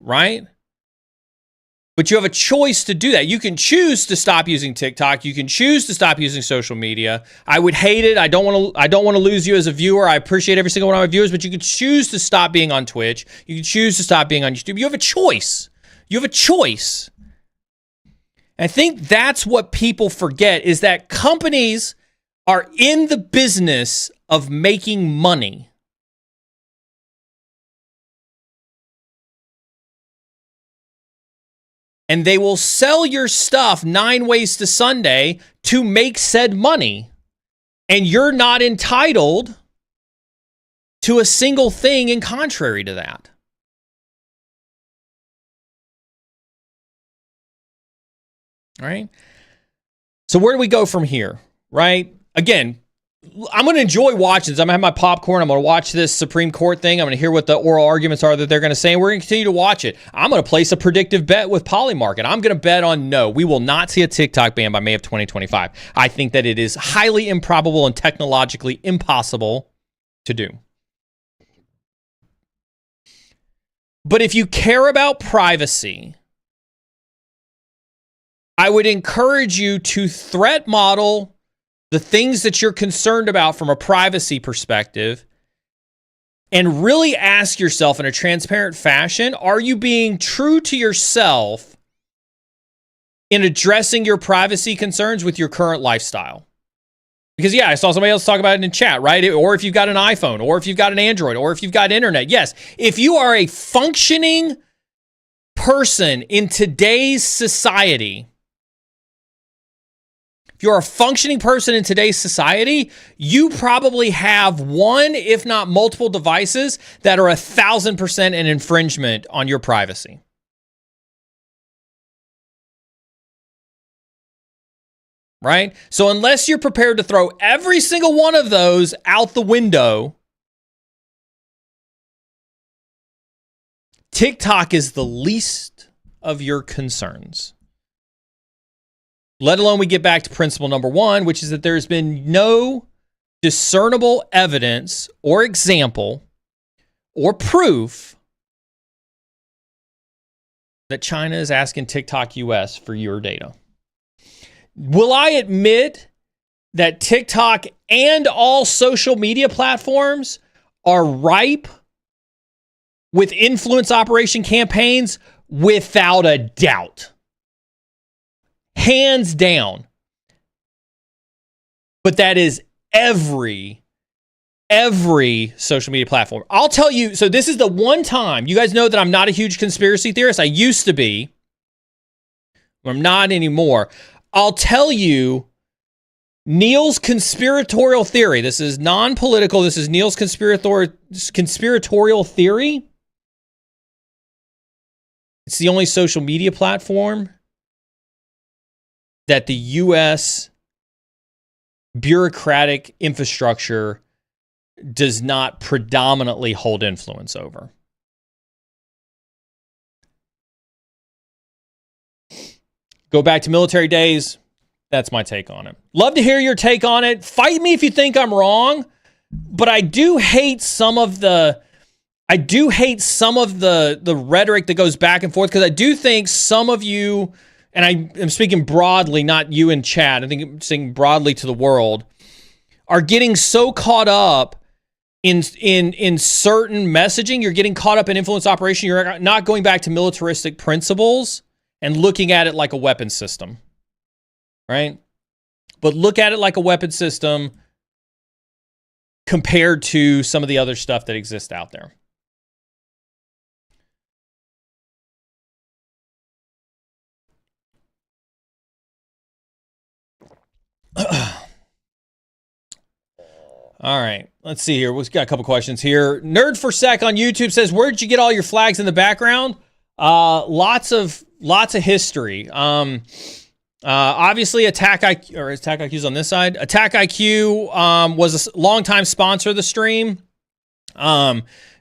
Right? But you have a choice to do that. You can choose to stop using TikTok. You can choose to stop using social media. I would hate it. I don't want to lose you as a viewer. I appreciate every single one of my viewers, but you can choose to stop being on Twitch. You can choose to stop being on YouTube. You have a choice. You have a choice. And I think that's what people forget, is that companies are in the business of making money. And they will sell your stuff 9 ways to Sunday to make said money. And you're not entitled to a single thing in contrary to that. All right? So where do we go from here? Right? Again, I'm going to enjoy watching this. I'm going to have my popcorn. I'm going to watch this Supreme Court thing. I'm going to hear what the oral arguments are that they're going to say, and we're going to continue to watch it. I'm going to place a predictive bet with Polymarket. I'm going to bet on no. We will not see a TikTok ban by May of 2025. I think that it is highly improbable and technologically impossible to do. But if you care about privacy, I would encourage you to threat model the things that you're concerned about from a privacy perspective and really ask yourself in a transparent fashion, are you being true to yourself in addressing your privacy concerns with your current lifestyle? Because, yeah, I saw somebody else talk about it in chat, right? Or if you've got an iPhone, or if you've got an Android, or if you've got internet. Yes, if you are a functioning person in today's society, if you're a functioning person in today's society, you probably have one, if not multiple devices that are 1,000% an infringement on your privacy. Right? So unless you're prepared to throw every single one of those out the window, TikTok is the least of your concerns. Let alone we get back to principle number one, which is that there's been no discernible evidence or example or proof that China is asking TikTok US for your data. Will I admit that TikTok and all social media platforms are ripe with influence operation campaigns? Without a doubt. Hands down. But that is every social media platform. I'll tell you, so this is the one time, you guys know that I'm not a huge conspiracy theorist. I used to be. I'm not anymore. I'll tell you Neil's conspiratorial theory. This is non-political. This is Neil's conspiratorial theory. It's the only social media platform that the U.S. bureaucratic infrastructure does not predominantly hold influence over. Go back to military days. That's my take on it. Love to hear your take on it. Fight me if you think I'm wrong, but I do hate some of the rhetoric that goes back and forth, because I do think some of you, and I am speaking broadly, not you in chat, I think I'm saying broadly to the world, are getting so caught up in certain messaging. You're getting caught up in influence operation. You're not going back to militaristic principles and looking at it like a weapon system, right? But look at it like a weapon system compared to some of the other stuff that exists out there. All right, let's see here. We've got a couple questions here. Nerd for Sec on YouTube says, "Where did you get all your flags in the background?" Lots of history. Obviously, Attack IQ's on this side. Attack IQ was a longtime sponsor of the stream.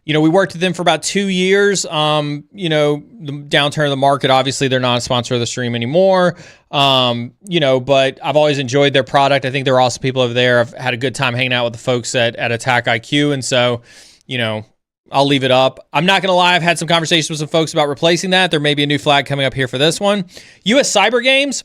We worked with them for about 2 years. The downturn of the market, obviously they're not a sponsor of the stream anymore. But I've always enjoyed their product. I think they're awesome people over there. I've had a good time hanging out with the folks at Attack IQ. And so, I'll leave it up. I'm not going to lie. I've had some conversations with some folks about replacing that. There may be a new flag coming up here for this one. US Cyber Games.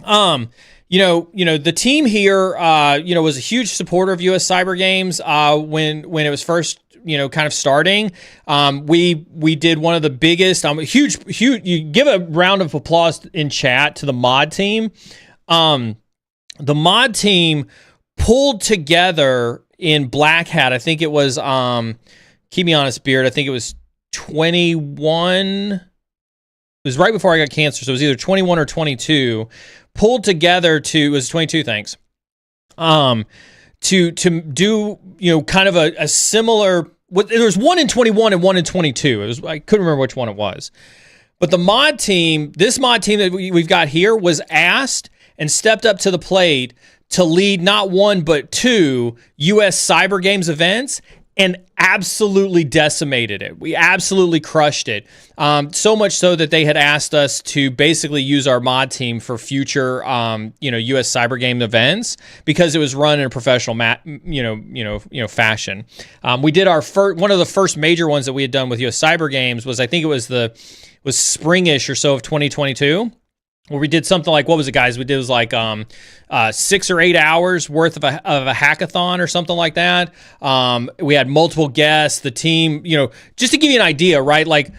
The team here, was a huge supporter of US Cyber Games when it was first, kind of starting. We did one of the biggest, huge. You give a round of applause in chat to the mod team. The mod team pulled together in Black Hat. I think it was, keep me honest, Beard. I think it was 21. It was right before I got cancer, so it was either 21 or 22. Pulled together it was 22, thanks. To do, kind of a similar, there was one in 21 and one in 22. I couldn't remember which one it was. But this mod team that we've got here was asked and stepped up to the plate to lead not one but two U.S. Cyber Games events and absolutely decimated it. We absolutely crushed it. So much so that they had asked us to basically use our mod team for future, U.S. Cyber Game events because it was run in a professional, fashion. We did our one of the first major ones that we had done with U.S. Cyber Games was, I think it was springish or so of 2022. Where we did something like, what was it, guys? We did, it was like 6 or 8 hours worth of a hackathon or something like that. We had multiple guests, the team, just to give you an idea, right? Like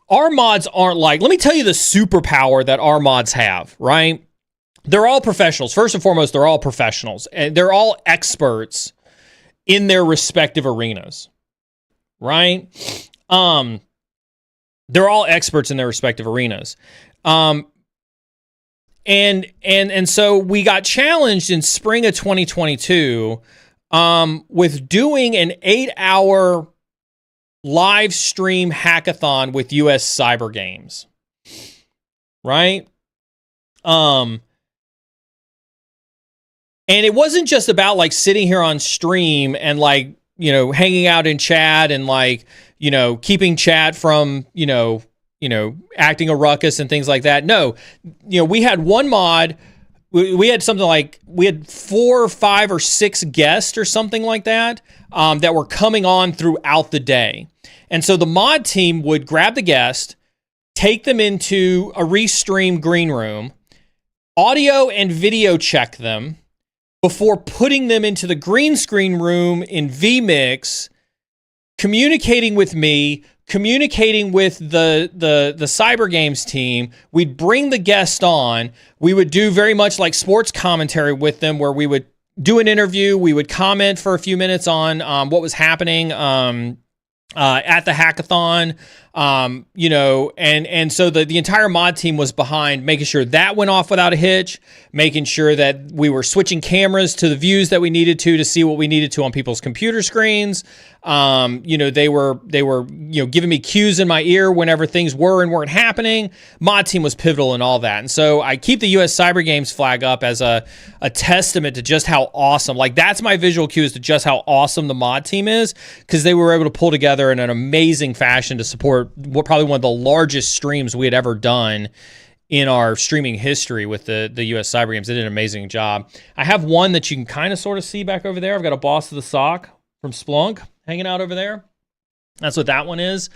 our mods aren't like, let me tell you the superpower that our mods have, right? They're all professionals. First and foremost, they're all professionals, and they're all experts in their respective arenas, right? They're all experts in their respective arenas. And so we got challenged in spring of 2022 with doing an 8-hour live stream hackathon with US Cyber Games. Right? And it wasn't just about like sitting here on stream and like, hanging out in chat and like, keeping chat from, acting a ruckus and things like that. No, we had one mod. We had something like, we had 4 or 5 or 6 guests or something like that, that were coming on throughout the day. And so the mod team would grab the guest, take them into a restream green room, audio and video check them before putting them into the green screen room in vMix, communicating with me, communicating with the Cyber Games team. We'd bring the guest on. We would do very much like sports commentary with them, where we would do an interview. We would comment for a few minutes on what was happening at the hackathon. And so the entire mod team was behind making sure that went off without a hitch, making sure that we were switching cameras to the views that we needed to see what we needed to on people's computer screens. They were giving me cues in my ear whenever things were and weren't happening. Mod team was pivotal in all that. And so I keep the US Cyber Games flag up as a testament to just how awesome, like that's my visual cue as to just how awesome the mod team is, because they were able to pull together in an amazing fashion to support probably one of the largest streams we had ever done in our streaming history with the US Cyber Games. They did an amazing job. I have one that you can kind of sort of see back over there. I've got a Boss of the Sock from Splunk hanging out over there. That's what that one is.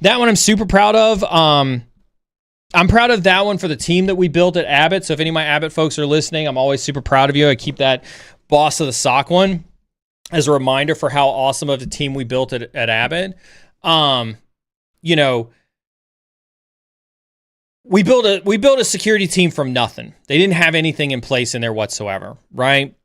That one I'm super proud of. I'm proud of that one for the team that we built at Abbott. So if any of my Abbott folks are listening, I'm always super proud of you. I keep that Boss of the Sock one as a reminder for how awesome of the team we built at Abbott. We built a security team from nothing. They didn't have anything in place in there whatsoever, right?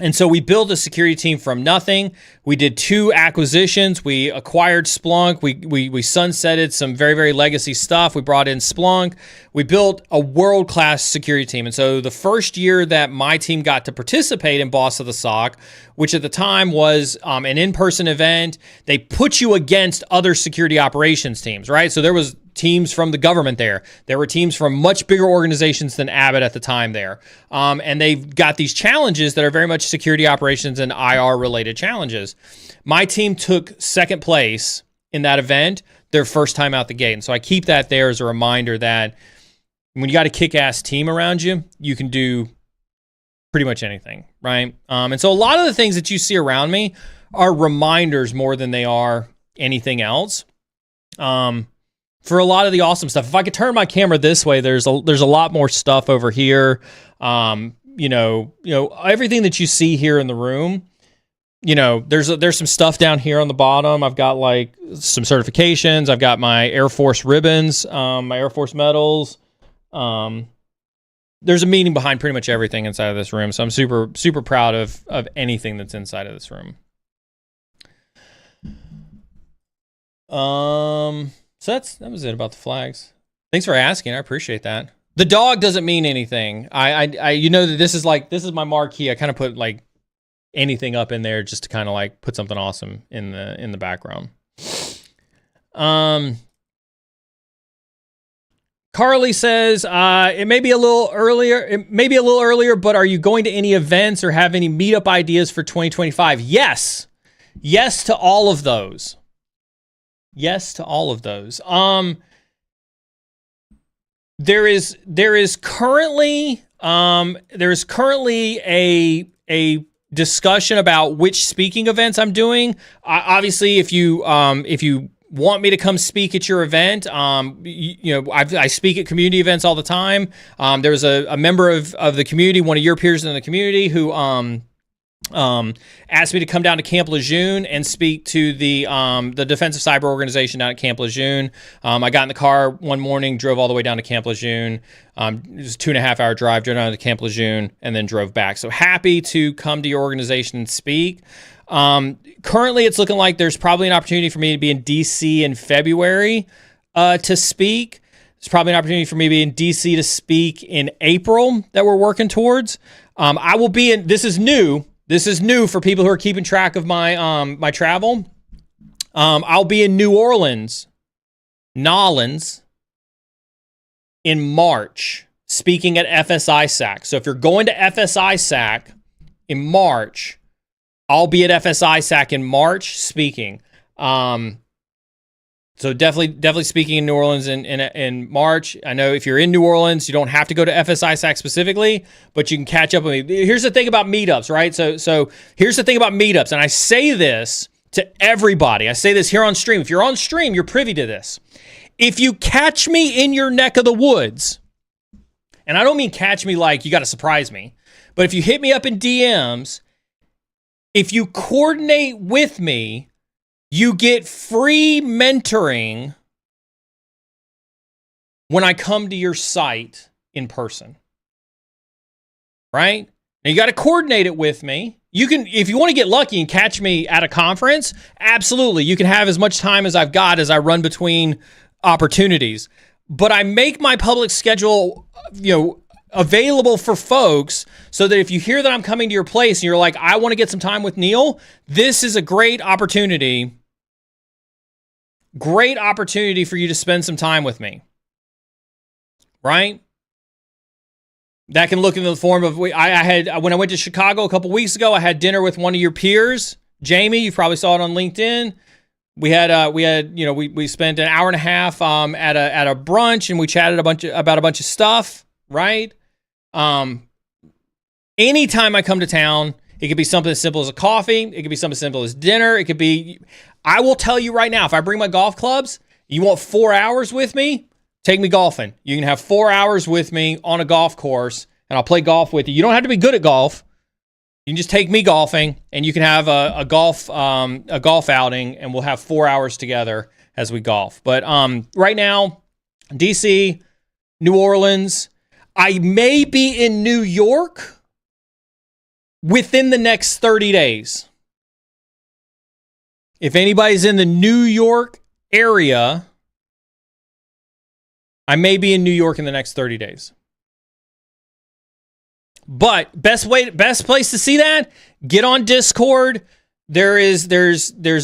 And so we built a security team from nothing. We did 2 acquisitions. We acquired Splunk. We sunsetted some very, very legacy stuff. We brought in Splunk. We built a world-class security team. And so the first year that my team got to participate in Boss of the Sock, which at the time was an in-person event, they put you against other security operations teams, right? So there was teams from the government there. There were teams from much bigger organizations than Abbott at the time there. And they've got these challenges that are very much security operations and IR related challenges. My team took second place in that event their first time out the gate. And so I keep that there as a reminder that when you got a kick-ass team around you, you can do pretty much anything, right? And so a lot of the things that you see around me are reminders more than they are anything else. For a lot of the awesome stuff. If I could turn my camera this way, there's a lot more stuff over here. Everything that you see here in the room, there's some stuff down here on the bottom. I've got like some certifications. I've got my Air Force ribbons, my Air Force medals. There's a meaning behind pretty much everything inside of this room. So I'm super, super proud of anything that's inside of this room. So that was it about the flags. Thanks for asking. I appreciate that. The dog doesn't mean anything. I that this is my marquee. I kind of put like anything up in there just to kind of like put something awesome in the background. Carly says, it may be a little earlier, but are you going to any events or have any meetup ideas for 2025? Yes. Yes to all of those. Yes to all of those. There is currently a discussion about which speaking events I'm doing. Obviously, if you want me to come speak at your event, I speak at community events all the time. There was a member of the community, one of your peers in the community, who asked me to come down to Camp Lejeune and speak to the Defensive Cyber Organization down at Camp Lejeune. I got in the car one morning, drove all the way down to Camp Lejeune. It was a 2.5 hour drive, drove down to Camp Lejeune, and then drove back. So happy to come to your organization and speak. Currently, it's looking like there's probably an opportunity for me to be in DC in February to speak. There's probably an opportunity for me to be in DC to speak in April that we're working towards. I will be in. This is new. This is new for people who are keeping track of my my travel. I'll be in New Orleans, Nolans, in March, speaking at FSISAC. So if you're going to FSISAC in March, I'll be at FSISAC in March speaking. So definitely speaking in New Orleans in March. I know if you're in New Orleans, you don't have to go to FSISAC specifically, but you can catch up with me. Here's the thing about meetups, right? So here's the thing about meetups, and I say this to everybody. I say this here on stream. If you're on stream, you're privy to this. If you catch me in your neck of the woods, and I don't mean catch me like you got to surprise me, but if you hit me up in DMs, if you coordinate with me, you get free mentoring when I come to your site in person, right? Now you got to coordinate it with me. You can, if you want to get lucky and catch me at a conference, absolutely. You can have as much time as I've got as I run between opportunities. But I make my public schedule, available for folks so that if you hear that I'm coming to your place and you're like, I want to get some time with Neil, this is a great opportunity. Great opportunity for you to spend some time with me, right? That can look in the form of, I had, when I went to Chicago a couple weeks ago, I had dinner with one of your peers, Jamie. You probably saw it on LinkedIn. We spent an hour and a half at a brunch, and we chatted about a bunch of stuff, right? Anytime I come to town, it could be something as simple as a coffee. It could be something as simple as dinner. It could be, I will tell you right now, if I bring my golf clubs, you want 4 hours with me, take me golfing. You can have 4 hours with me on a golf course, and I'll play golf with you. You don't have to be good at golf. You can just take me golfing, and you can have a golf outing, and we'll have 4 hours together as we golf. But right now, DC, New Orleans, I may be in New York within the next 30 days. If anybody's in the New York area, I may be in New York in the next 30 days. But best place to see that, get on Discord. There's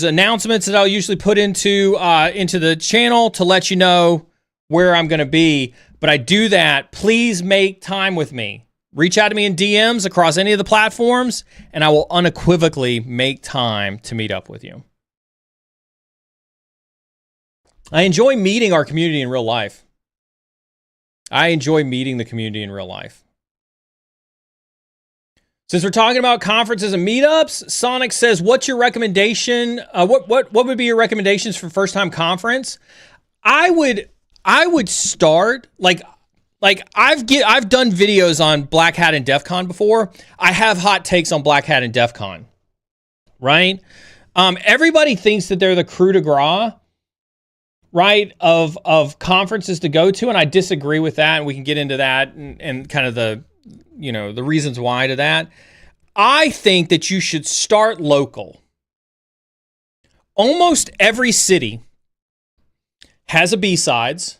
announcements that I'll usually put into the channel to let you know where I'm going to be. But I do that. Please make time with me. Reach out to me in DMs across any of the platforms, and I will unequivocally make time to meet up with you. I enjoy meeting our community in real life. I enjoy meeting the community in real life. Since we're talking about conferences and meetups, Sonic says, what's your recommendation? What would be your recommendations for first-time conference? I would start, like I've done videos on Black Hat and DEF CON before. I have hot takes on Black Hat and DEF CON, right? Everybody thinks that they're the crew de grace, right, of conferences to go to, and I disagree with that, and we can get into that and kind of the reasons why to that. I think that you should start local. Almost every city has a B-Sides.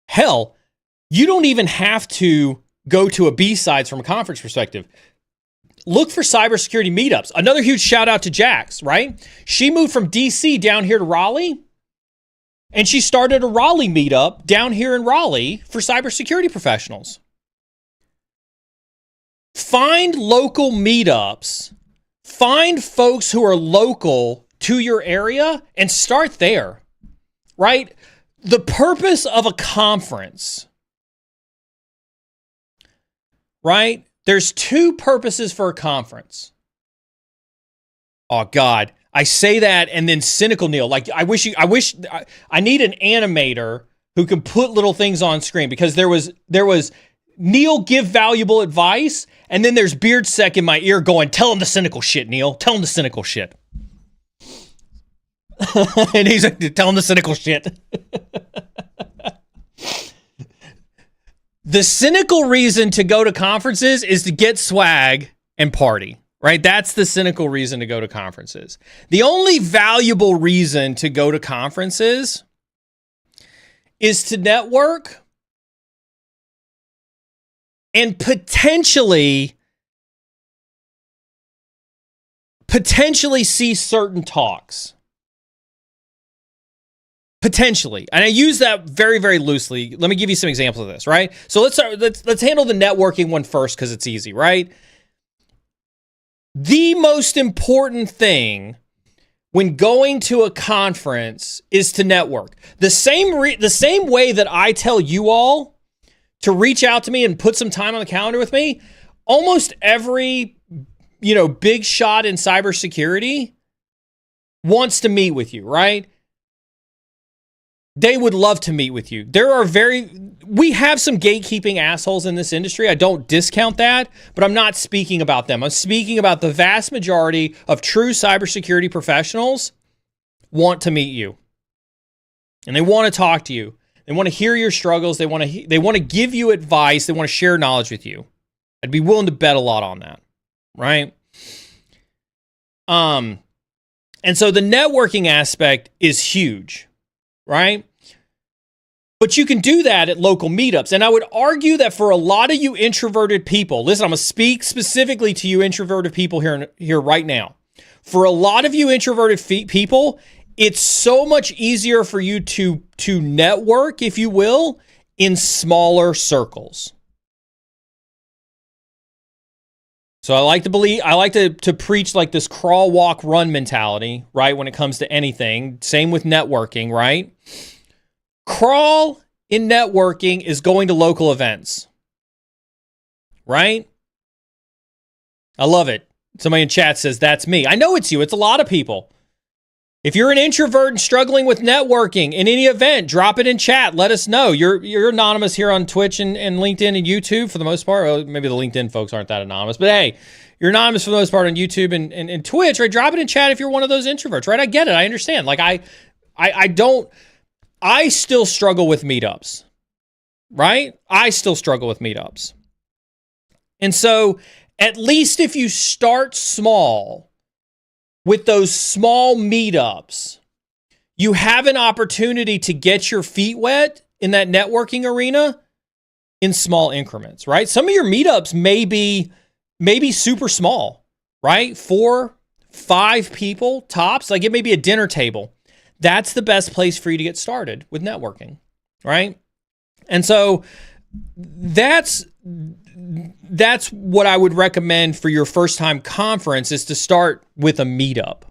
Hell, you don't even have to go to a B-Sides from a conference perspective. Look for cybersecurity meetups. Another huge shout out to Jax, right? She moved from DC down here to Raleigh. And she started a Raleigh meetup down here in Raleigh for cybersecurity professionals. Find local meetups. Find folks who are local to your area and start there, right? The purpose of a conference, right? There's two purposes for a conference. Oh God, I say that and then cynical Neil, like I need an animator who can put little things on screen, because there was Neil give valuable advice, and then there's Beardsec in my ear going, tell him the cynical shit, Neil. Tell him the cynical shit. And he's like, tell him the cynical shit. The cynical reason to go to conferences is to get swag and party, right? That's the cynical reason to go to conferences. The only valuable reason to go to conferences is to network and potentially see certain talks. Potentially. And I use that very, very loosely. Let me give you some examples of this, right? So let's handle the networking one first, because it's easy, right? The most important thing when going to a conference is to network. The same way that I tell you all to reach out to me and put some time on the calendar with me, almost every, big shot in cybersecurity wants to meet with you, right? They would love to meet with you. We have some gatekeeping assholes in this industry. I don't discount that, but I'm not speaking about them. I'm speaking about the vast majority of true cybersecurity professionals want to meet you. And they want to talk to you. They want to hear your struggles. They want to give you advice. They want to share knowledge with you. I'd be willing to bet a lot on that, right? And so the networking aspect is huge, right? But you can do that at local meetups. And I would argue that for a lot of you introverted people, listen, I'm going to speak specifically to you introverted people here right now. For a lot of you introverted people, it's so much easier for you to network, if you will, in smaller circles. So I like to preach like this crawl, walk, run mentality, right? When it comes to anything. Same with networking, right? Crawl in networking is going to local events, right? I love it. Somebody in chat says, that's me. I know it's you. It's a lot of people. If you're an introvert and struggling with networking in any event, drop it in chat. Let us know. You're anonymous here on Twitch and LinkedIn and YouTube for the most part. Well, maybe the LinkedIn folks aren't that anonymous, but hey, you're anonymous for the most part on YouTube and Twitch, right? Drop it in chat if you're one of those introverts, right? I get it. I understand. Like I still struggle with meetups, right? I still struggle with meetups. And so at least if you start small with those small meetups, you have an opportunity to get your feet wet in that networking arena in small increments, right? Some of your meetups may be super small, right? 4, 5 people tops, like it may be a dinner table. That's the best place for you to get started with networking, right? And so that's what I would recommend for your first time conference, is to start with a meetup,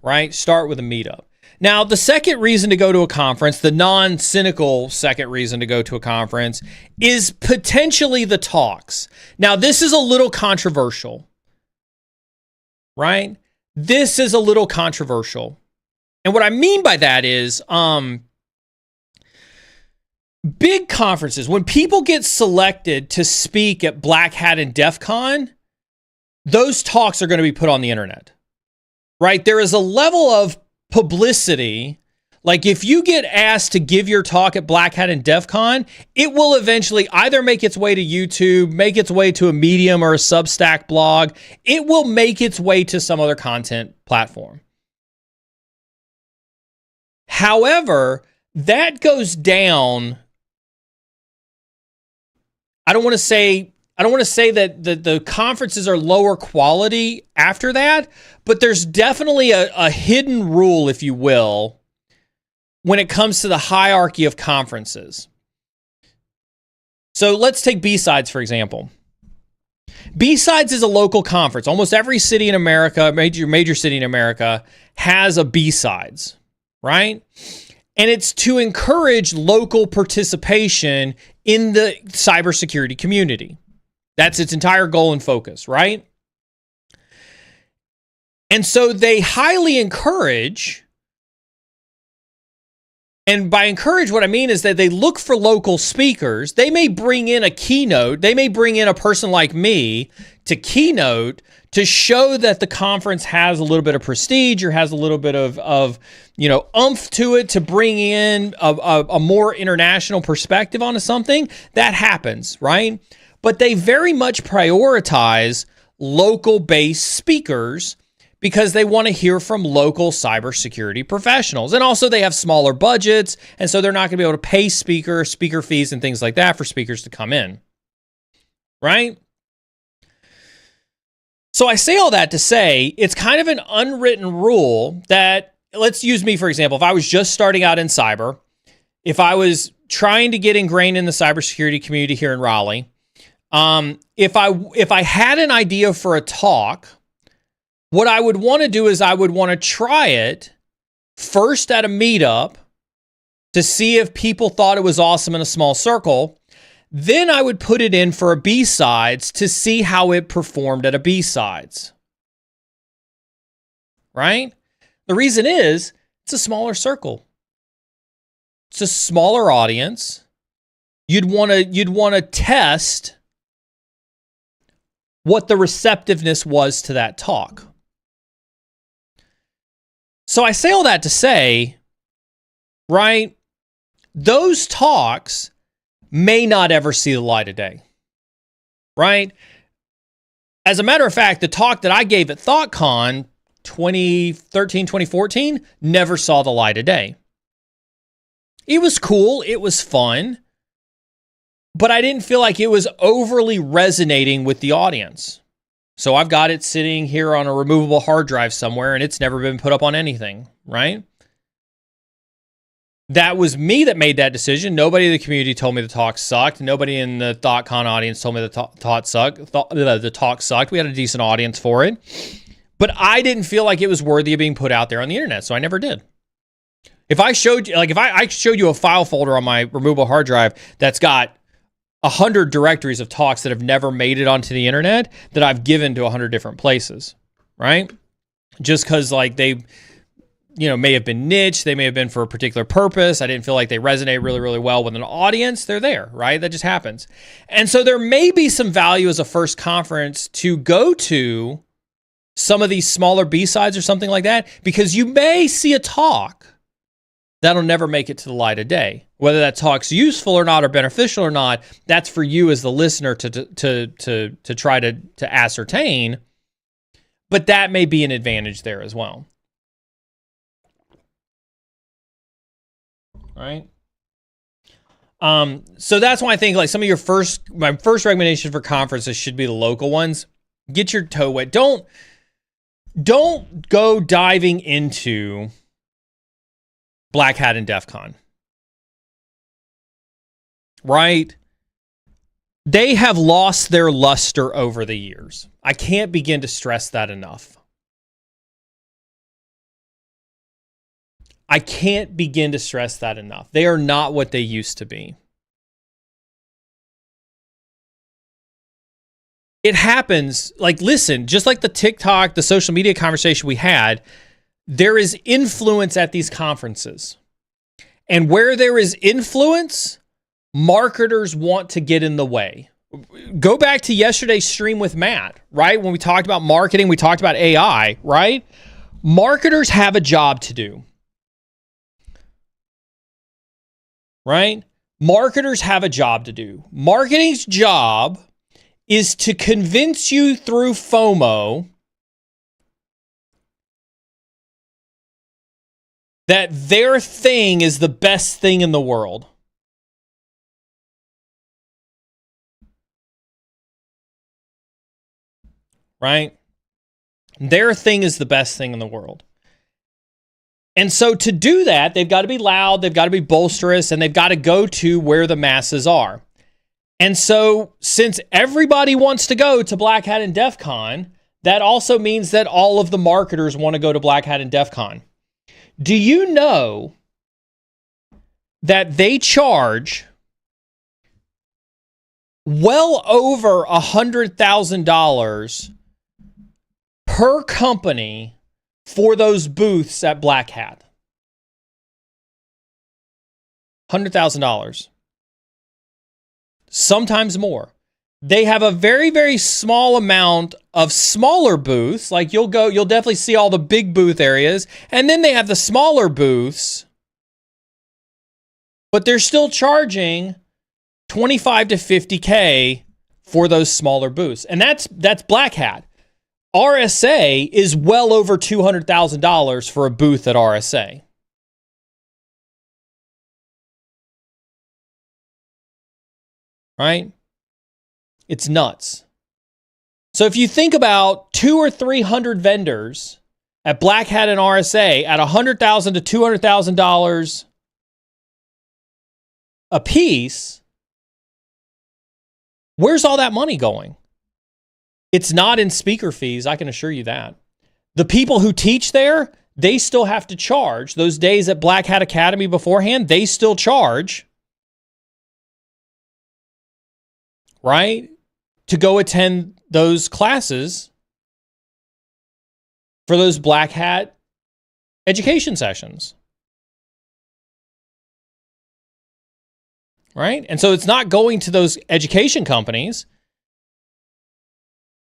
right? Start with a meetup. Now, the second reason to go to a conference, the non-cynical second reason to go to a conference, is potentially the talks. Now, this is a little controversial, right? This is a little controversial. And what I mean by that is, big conferences, when people get selected to speak at Black Hat and DEF CON, those talks are going to be put on the internet, right? There is a level of publicity. Like if you get asked to give your talk at Black Hat and DEF CON, it will eventually either make its way to YouTube, make its way to a Medium or a Substack blog. It will make its way to some other content platform. However, that goes down. I don't want to say that the conferences are lower quality after that, but there's definitely a hidden rule, if you will, when it comes to the hierarchy of conferences. So let's take B-Sides, for example. B-Sides is a local conference. Almost every city in America, major city in America, has a B-Sides, right? And it's to encourage local participation in the cybersecurity community. That's its entire goal and focus, right? And so they highly encourage, and by encourage, what I mean is that they look for local speakers. They may bring in a keynote. They may bring in a person like me to keynote to show that the conference has a little bit of prestige or has a little bit of oomph to it, to bring in a more international perspective onto something. That happens, right? But they very much prioritize local-based speakers because they want to hear from local cybersecurity professionals. And also they have smaller budgets, and so they're not going to be able to pay speaker fees and things like that for speakers to come in, right? So I say all that to say it's kind of an unwritten rule that, let's use me for example. If I was just starting out in cyber, if I was trying to get ingrained in the cybersecurity community here in Raleigh, if I had an idea for a talk, what I would want to do is I would want to try it first at a meetup to see if people thought it was awesome in a small circle. Then I would put it in for a B-Sides to see how it performed at a B-Sides. Right? The reason is it's a smaller circle. It's a smaller audience. You'd want to test what the receptiveness was to that talk. So I say all that to say, right, those talks may not ever see the light of day, right? As a matter of fact, the talk that I gave at ThoughtCon 2013, 2014 never saw the light of day. It was cool. It was fun. But I didn't feel like it was overly resonating with the audience. So I've got it sitting here on a removable hard drive somewhere, and it's never been put up on anything, right? That was me that made that decision. Nobody in the community told me the talk sucked. Nobody in the ThoughtCon audience told me the talk sucked. We had a decent audience for it. But I didn't feel like it was worthy of being put out there on the internet, so I never did. If I showed you, if I showed you a file folder on my removable hard drive that's got 100 directories of talks that have never made it onto the internet that I've given to 100 different places, right? Just because they, may have been niche, they may have been for a particular purpose. I didn't feel like they resonate really, really well with an audience. They're there, right? That just happens. And so there may be some value as a first conference to go to some of these smaller B-Sides or something like that, because you may see a talk that'll never make it to the light of day. Whether that talk's useful or not, or beneficial or not, that's for you as the listener to try to ascertain. But that may be an advantage there as well. Right? So that's why I think like some of my first recommendation for conferences should be the local ones. Get your toe wet. Don't go diving into Black Hat and DEF CON. Right? They have lost their luster over the years. I can't begin to stress that enough. I can't begin to stress that enough. They are not what they used to be. It happens, listen, just like the TikTok, the social media conversation we had, there is influence at these conferences. And where there is influence, marketers want to get in the way. Go back to yesterday's stream with Matt, right? When we talked about marketing, we talked about AI, right? Marketers have a job to do. Right? Marketers have a job to do. Marketing's job is to convince you through FOMO that their thing is the best thing in the world. Right? Their thing is the best thing in the world. And so to do that, they've got to be loud, they've got to be boisterous, and they've got to go to where the masses are. And so since everybody wants to go to Black Hat and DEF CON, that also means that all of the marketers want to go to Black Hat and DEF CON. Do you know that they charge well over $100,000 per company for those booths at Black Hat? $100,000. Sometimes more. They have a very, very small amount of smaller booths. Like you'll definitely see all the big booth areas. And then they have the smaller booths, but they're still charging 25 to 50K for those smaller booths. And that's Black Hat. RSA is well over $200,000 for a booth at RSA. Right? It's nuts. So if you think about 200 or 300 vendors at Black Hat and RSA at $100,000 to $200,000 a piece, where's all that money going? It's not in speaker fees, I can assure you that. The people who teach there, they still have to charge. Those days at Black Hat Academy beforehand, they still charge. Right? To go attend those classes for those Black Hat education sessions. Right? And so it's not going to those education companies.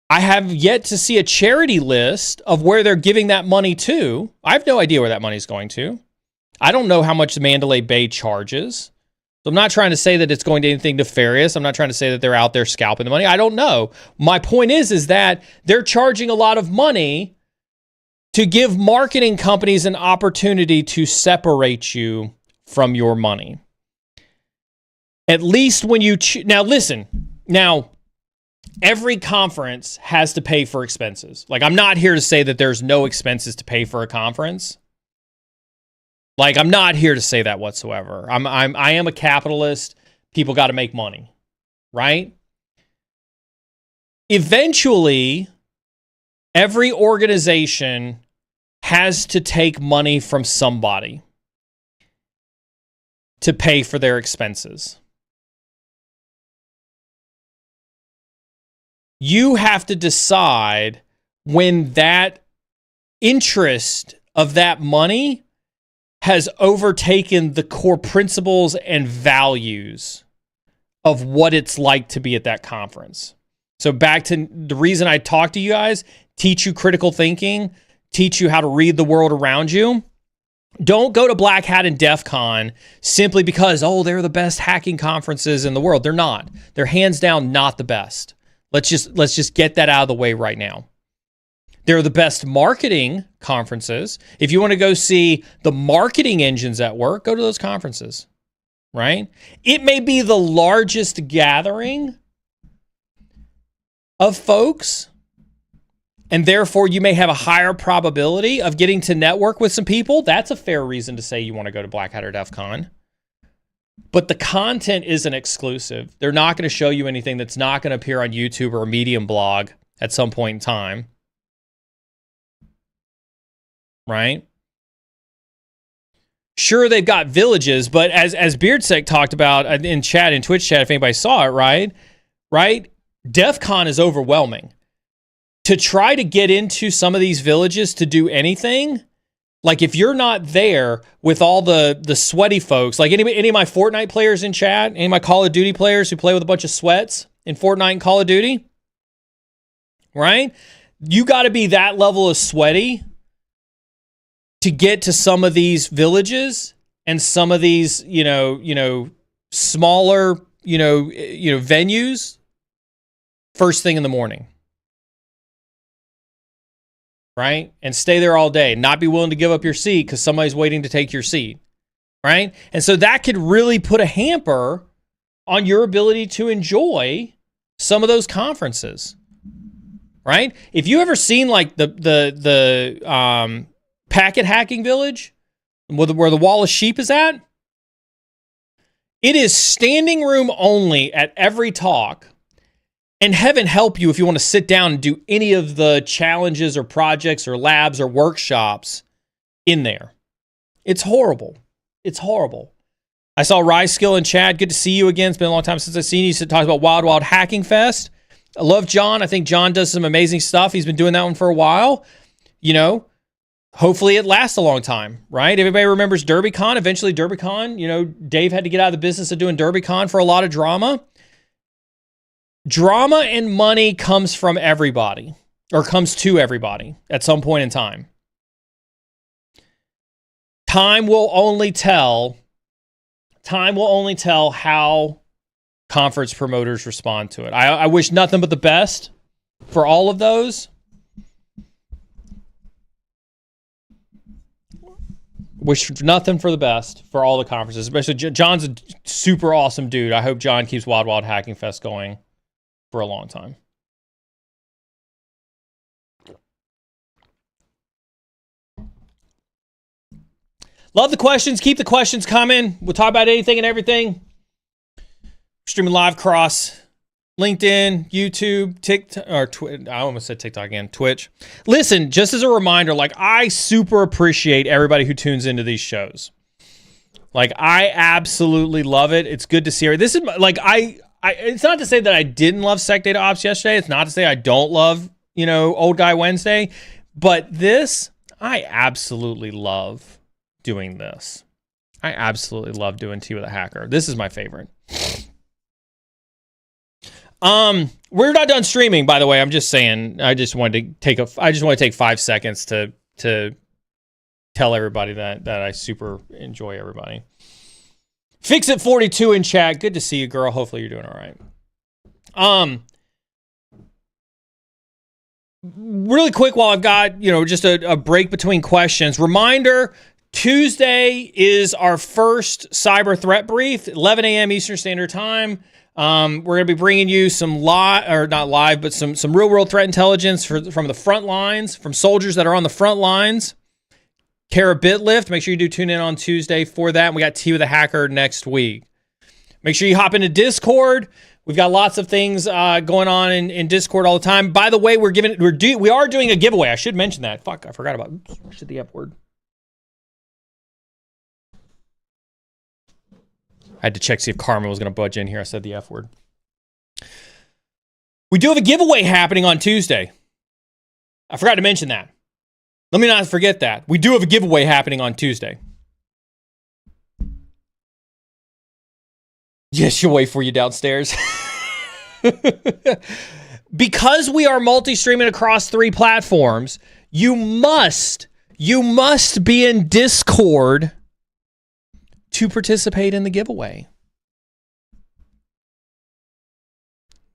I have yet to see a charity list of where they're giving that money to. I have no idea where that money's going to. I don't know how much the Mandalay Bay charges. So I'm not trying to say that it's going to anything nefarious. I'm not trying to say that they're out there scalping the money. I don't know. My point is that they're charging a lot of money to give marketing companies an opportunity to separate you from your money. At least when you... Now, listen. Now, every conference has to pay for expenses. Like, I'm not here to say that there's no expenses to pay for a conference. Like, I'm not here to say that whatsoever. I am a capitalist. People got to make money, right? Eventually, every organization has to take money from somebody to pay for their expenses. You have to decide when that interest of that money has overtaken the core principles and values of what it's like to be at that conference. So back to the reason I talk to you guys, teach you critical thinking, teach you how to read the world around you. Don't go to Black Hat and DEF CON simply because, oh, they're the best hacking conferences in the world. They're not. They're hands down not the best. Let's just get that out of the way right now. They're the best marketing conferences. If you want to go see the marketing engines at work, go to those conferences, right? It may be the largest gathering of folks, and therefore you may have a higher probability of getting to network with some people. That's a fair reason to say you want to go to Black Hat or DEF CON. But the content isn't exclusive. They're not going to show you anything that's not going to appear on YouTube or a Medium blog at some point in time. Right? Sure, they've got villages, but as Beardsec talked about in chat, in Twitch chat, if anybody saw it, right? DEF CON is overwhelming. To try to get into some of these villages to do anything, like if you're not there with all the sweaty folks, like any of my Fortnite players in chat, any of my Call of Duty players who play with a bunch of sweats in Fortnite and Call of Duty, right? You got to be that level of sweaty to get to some of these villages and some of these, smaller, venues first thing in the morning. Right? And stay there all day. Not be willing to give up your seat because somebody's waiting to take your seat. Right? And so that could really put a hamper on your ability to enjoy some of those conferences. Right? If you ever seen like the packet hacking village where the wall of sheep is at. It is standing room only at every talk. And heaven help you if you want to sit down and do any of the challenges or projects or labs or workshops in there. It's horrible. It's horrible. I saw Rise Skill and Chad. Good to see you again. It's been a long time since I've seen you. He talks about Wild Wild Hacking Fest. I love John. I think John does some amazing stuff. He's been doing that one for a while. You know, hopefully it lasts a long time, right? Everybody remembers DerbyCon. Eventually DerbyCon, you know, Dave had to get out of the business of doing DerbyCon for a lot of drama. Drama and money comes from everybody, or comes to everybody at some point in time. Time will only tell how conference promoters respond to it. I wish nothing but the best for all of those. Wish nothing for the best for all the conferences, especially John's a super awesome dude. I hope John keeps Wild Wild Hacking Fest going for a long time. Love the questions. Keep the questions coming. We'll talk about anything and everything. Streaming live across LinkedIn, YouTube, TikTok, or I almost said TikTok again, Twitch. Listen, just as a reminder, like, I super appreciate everybody who tunes into these shows. Like, I absolutely love it. It's good to see her. This is like, it's not to say that I didn't love Sec Data Ops yesterday. It's not to say I don't love, you know, Old Guy Wednesday. But this, I absolutely love doing this. I absolutely love doing Tea with a Hacker. This is my favorite. We're not done streaming, by the way. I'm just saying. I just want to take 5 seconds to tell everybody that I super enjoy everybody. Fix It 42 in chat. Good to see you, girl. Hopefully you're doing all right. Really quick, while I've got, you know, just a break between questions. Reminder: Tuesday is our first cyber threat brief, 11 a.m. Eastern Standard Time. We're going to be bringing you some not live, but some real world threat intelligence from the front lines, from soldiers that are on the front lines. Kara Bitlift, make sure you do tune in on Tuesday for that. We got Tea with a Hacker next week. Make sure you hop into Discord. We've got lots of things going on in Discord all the time. By the way, we are doing a giveaway. I should mention that. Fuck, I forgot about. Oops, I said the F word. I had to check see if Carmen was going to budge in here. I said the F word. We do have a giveaway happening on Tuesday. I forgot to mention that. Let me not forget that. We do have a giveaway happening on Tuesday. Yes, she'll wait for you downstairs. Because we are multi-streaming across 3 platforms, you must be in Discord to participate in the giveaway.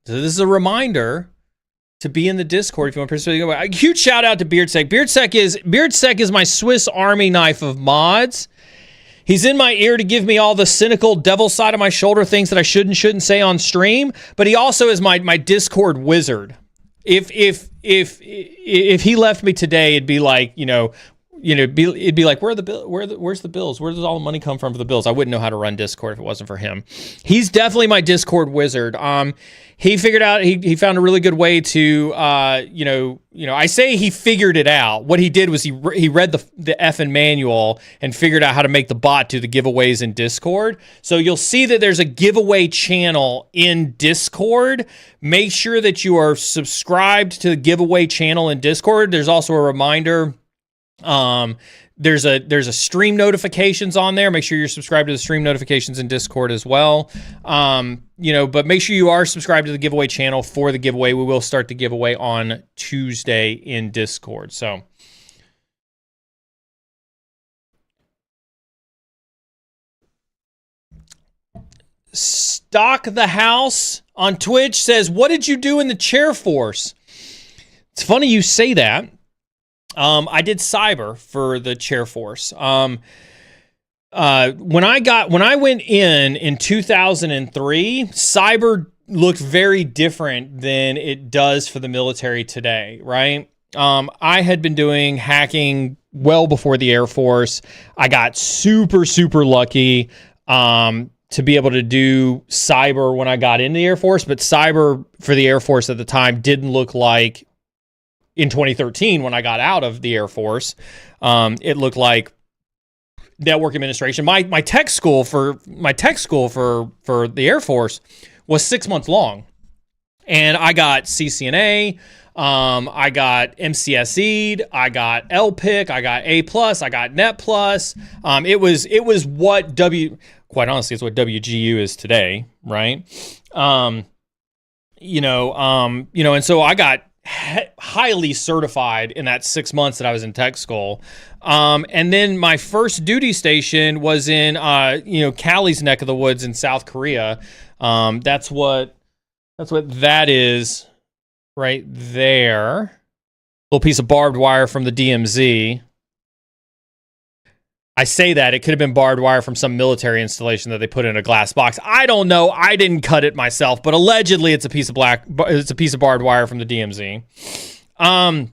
So this is a reminder to be in the Discord if you want to participate in the giveaway. A huge shout out to BeardSec. BeardSec is my Swiss Army knife of mods. He's in my ear to give me all the cynical devil side of my shoulder, things that I should and shouldn't say on stream. But he also is my Discord wizard. If he left me today, it'd be like, it'd be like, where's the bills? Where does all the money come from for the bills? I wouldn't know how to run Discord if it wasn't for him. He's definitely my Discord wizard. He figured out, he found a really good way to, I say he figured it out. What he did was he read the effing manual and figured out how to make the bot do the giveaways in Discord. So you'll see that there's a giveaway channel in Discord. Make sure that you are subscribed to the giveaway channel in Discord. There's also a reminder. There's a stream notifications on there. Make sure you're subscribed to the stream notifications in Discord as well. But make sure you are subscribed to the giveaway channel for the giveaway. We will start the giveaway on Tuesday in Discord. So Stock the House on Twitch says, what did you do in the chair force? It's funny you say that. I did cyber for the chair force. When I went in 2003, cyber looked very different than it does for the military today, right? I had been doing hacking well before the Air Force. I got super, super lucky to be able to do cyber when I got into the Air Force, but cyber for the Air Force at the time didn't look like in 2013 when I got out of the Air Force. It looked like network administration. My tech school for the Air Force was 6 months long, and I got CCNA, I got MCSE'd, I got LPIC, I got A+, I got Net Plus. It was what quite honestly, it's what WGU is today, right? And so I got highly certified in that 6 months that I was in tech school. And then my first duty station was in, Callie's neck of the woods in South Korea. That's what that is right there. Little piece of barbed wire from the DMZ. I say that it could have been barbed wire from some military installation that they put in a glass box. I don't know. I didn't cut it myself, but allegedly it's a piece of barbed wire from the DMZ. And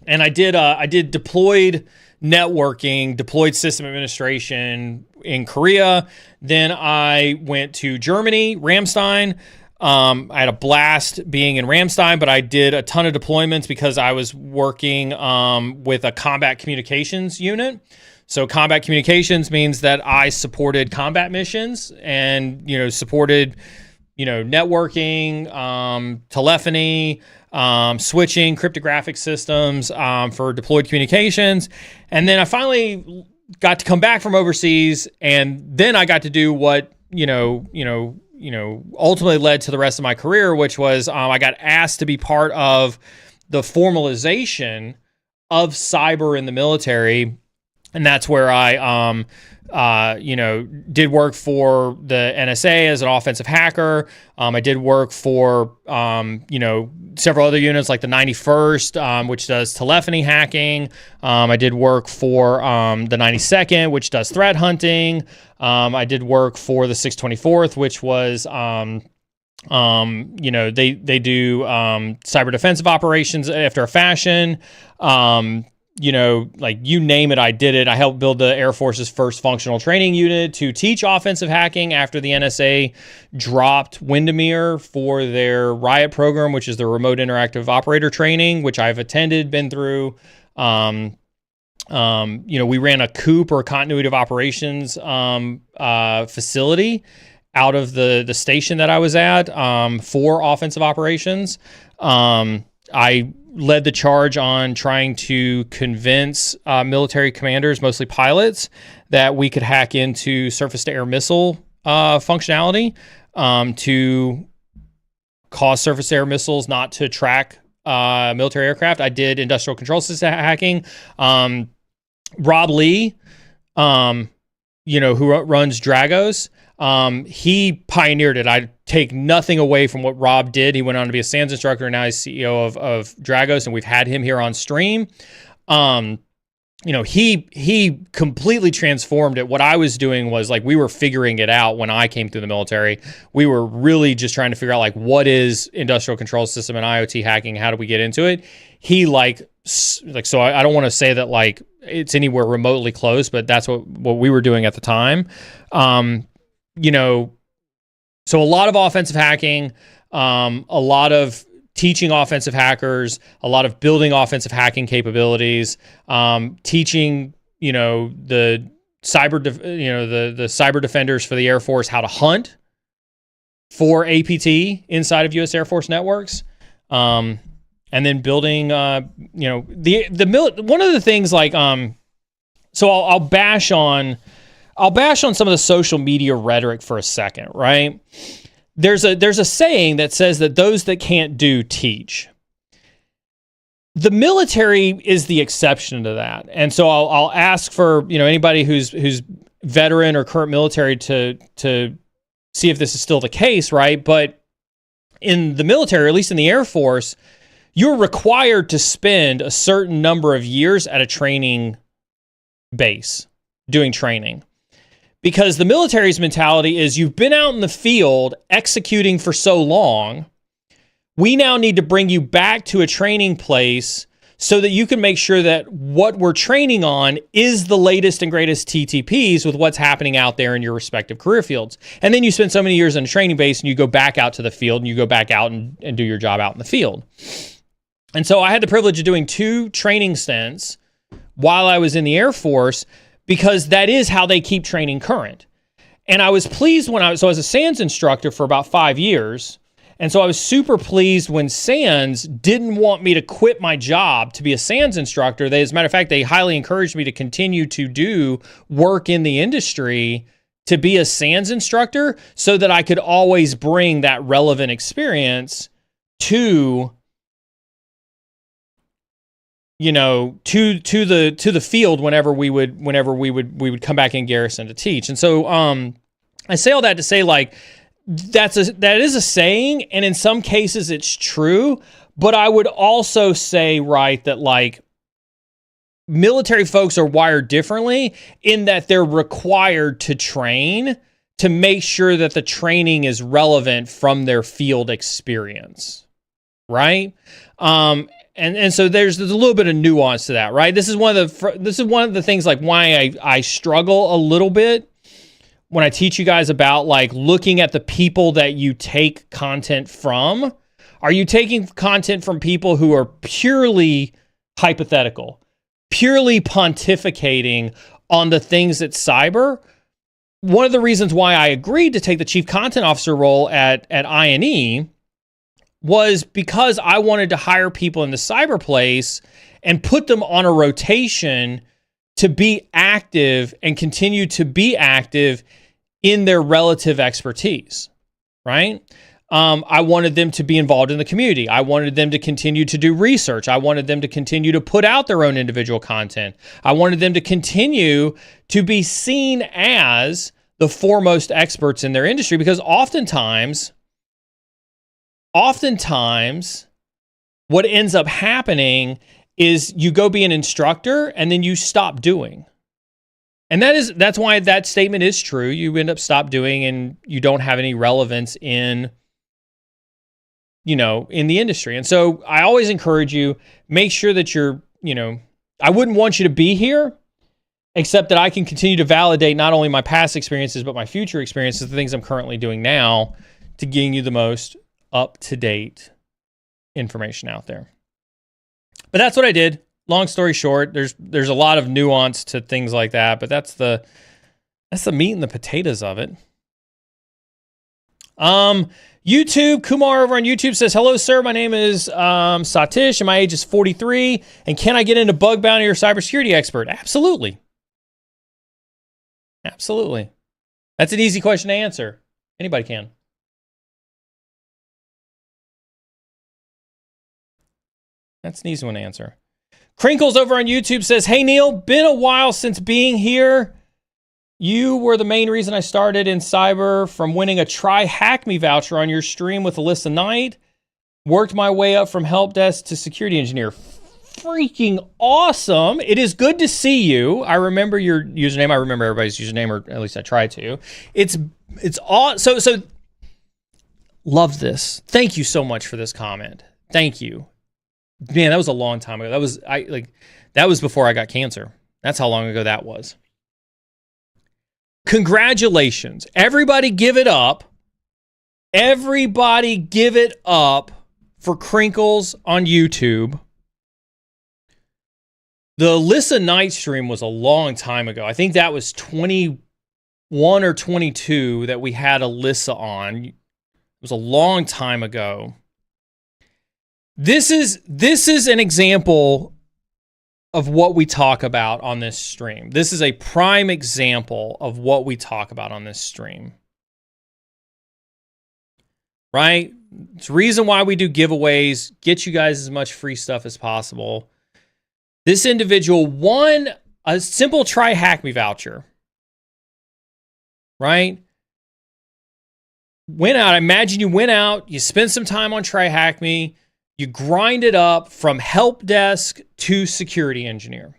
I did deployed networking, deployed system administration in Korea. Then I went to Germany, Ramstein. I had a blast being in Ramstein, but I did a ton of deployments because I was working with a combat communications unit. So combat communications means that I supported combat missions and, supported, networking, telephony, switching, cryptographic systems for deployed communications. And then I finally got to come back from overseas, and then I got to do what, ultimately led to the rest of my career, which was I got asked to be part of the formalization of cyber in the military. And that's where I, did work for the NSA as an offensive hacker. I did work for, several other units like the 91st, which does telephony hacking. I did work for the 92nd, which does threat hunting. I did work for the 624th, which was, they do cyber defensive operations after a fashion. Like you name it, I did it. I helped build the Air Force's first functional training unit to teach offensive hacking after the NSA dropped Windermere for their Riot program, which is the remote interactive operator training, which I've attended, been through. We ran a COOP or continuity of operations facility out of the station that I was at for offensive operations. I led the charge on trying to convince military commanders, mostly pilots, that we could hack into surface-to-air missile functionality to cause surface-to-air missiles not to track military aircraft. I did industrial control system hacking. Rob Lee, who runs Dragos, he pioneered it. I take nothing away from what Rob did. He went on to be a SANS instructor, and now he's CEO of Dragos, and we've had him here on stream. He completely transformed it. What I was doing was like, we were figuring it out when I came through the military. We were really just trying to figure out like, what is industrial control system and IoT hacking? How do we get into it? He so I don't want to say that like it's anywhere remotely close, but that's what we were doing at the time. So a lot of offensive hacking, a lot of teaching offensive hackers, a lot of building offensive hacking capabilities, teaching, the cyber, the cyber defenders for the Air Force how to hunt for APT inside of U.S. Air Force networks, and then building, one of the things like, so I'll bash on some of the social media rhetoric for a second, right? There's a saying that says that those that can't do, teach. The military is the exception to that. And so I'll ask for, anybody who's veteran or current military to see if this is still the case, right? But in the military, or at least in the Air Force, you're required to spend a certain number of years at a training base doing training. Because the military's mentality is you've been out in the field executing for so long, we now need to bring you back to a training place so that you can make sure that what we're training on is the latest and greatest TTPs with what's happening out there in your respective career fields. And then you spend so many years in a training base and you go back out to the field and you go back out and do your job out in the field. And so I had the privilege of doing 2 training stints while I was in the Air Force, because that is how they keep training current. And I was pleased when I was a SANS instructor for about 5 years. And so I was super pleased when SANS didn't want me to quit my job to be a SANS instructor. As a matter of fact, they highly encouraged me to continue to do work in the industry to be a SANS instructor so that I could always bring that relevant experience to, you know, to the field whenever we would come back in garrison to teach. And so I say all that to say, like, that is a saying, and in some cases it's true, but I would also say, right, that like military folks are wired differently in that they're required to train to make sure that the training is relevant from their field experience, right? And so there's a little bit of nuance to that, right? This is one of the things like why I struggle a little bit when I teach you guys about like looking at the people that you take content from. Are you taking content from people who are purely hypothetical, purely pontificating on the things at cyber? One of the reasons why I agreed to take the chief content officer role at INE was because I wanted to hire people in the cyber place and put them on a rotation to be active and continue to be active in their relative expertise, right? I wanted them to be involved in the community. I wanted them to continue to do research. I wanted them to continue to put out their own individual content. I wanted them to continue to be seen as the foremost experts in their industry, because oftentimes what ends up happening is you go be an instructor and then you stop doing. And that's why that statement is true. You end up stop doing and you don't have any relevance in the industry. And so I always encourage you, make sure that I wouldn't want you to be here, except that I can continue to validate not only my past experiences, but my future experiences, the things I'm currently doing now to gain you the most up-to-date information out there. But that's what I did. Long story short, there's a lot of nuance to things like that, but that's the meat and the potatoes of it. YouTube, Kumar over on YouTube says, hello, sir. My name is Satish, and my age is 43. And can I get into bug bounty or cybersecurity expert? Absolutely. Absolutely. That's an easy question to answer. Anybody can. That's an easy one to answer. Crinkles over on YouTube says, hey, Neil, been a while since being here. You were the main reason I started in cyber, from winning a Try Hack Me voucher on your stream with Alyssa Knight. Worked my way up from help desk to security engineer. Freaking awesome. It is good to see you. I remember your username. I remember everybody's username, or at least I try to. It's awesome. So love this. Thank you so much for this comment. Thank you. Man, that was a long time ago. That was before I got cancer. That's how long ago that was. Congratulations. Everybody give it up. Everybody give it up for Crinkles on YouTube. The Alyssa Knight stream was a long time ago. I think that was 21 or 22 that we had Alyssa on. It was a long time ago. This is an example of what we talk about on this stream. This is a prime example of what we talk about on this stream. Right? It's the reason why we do giveaways, get you guys as much free stuff as possible. This individual won a simple Try Hack Me voucher. Right? Went out. I imagine you went out, you spent some time on Try Hack Me. You grind it up from help desk to security engineer.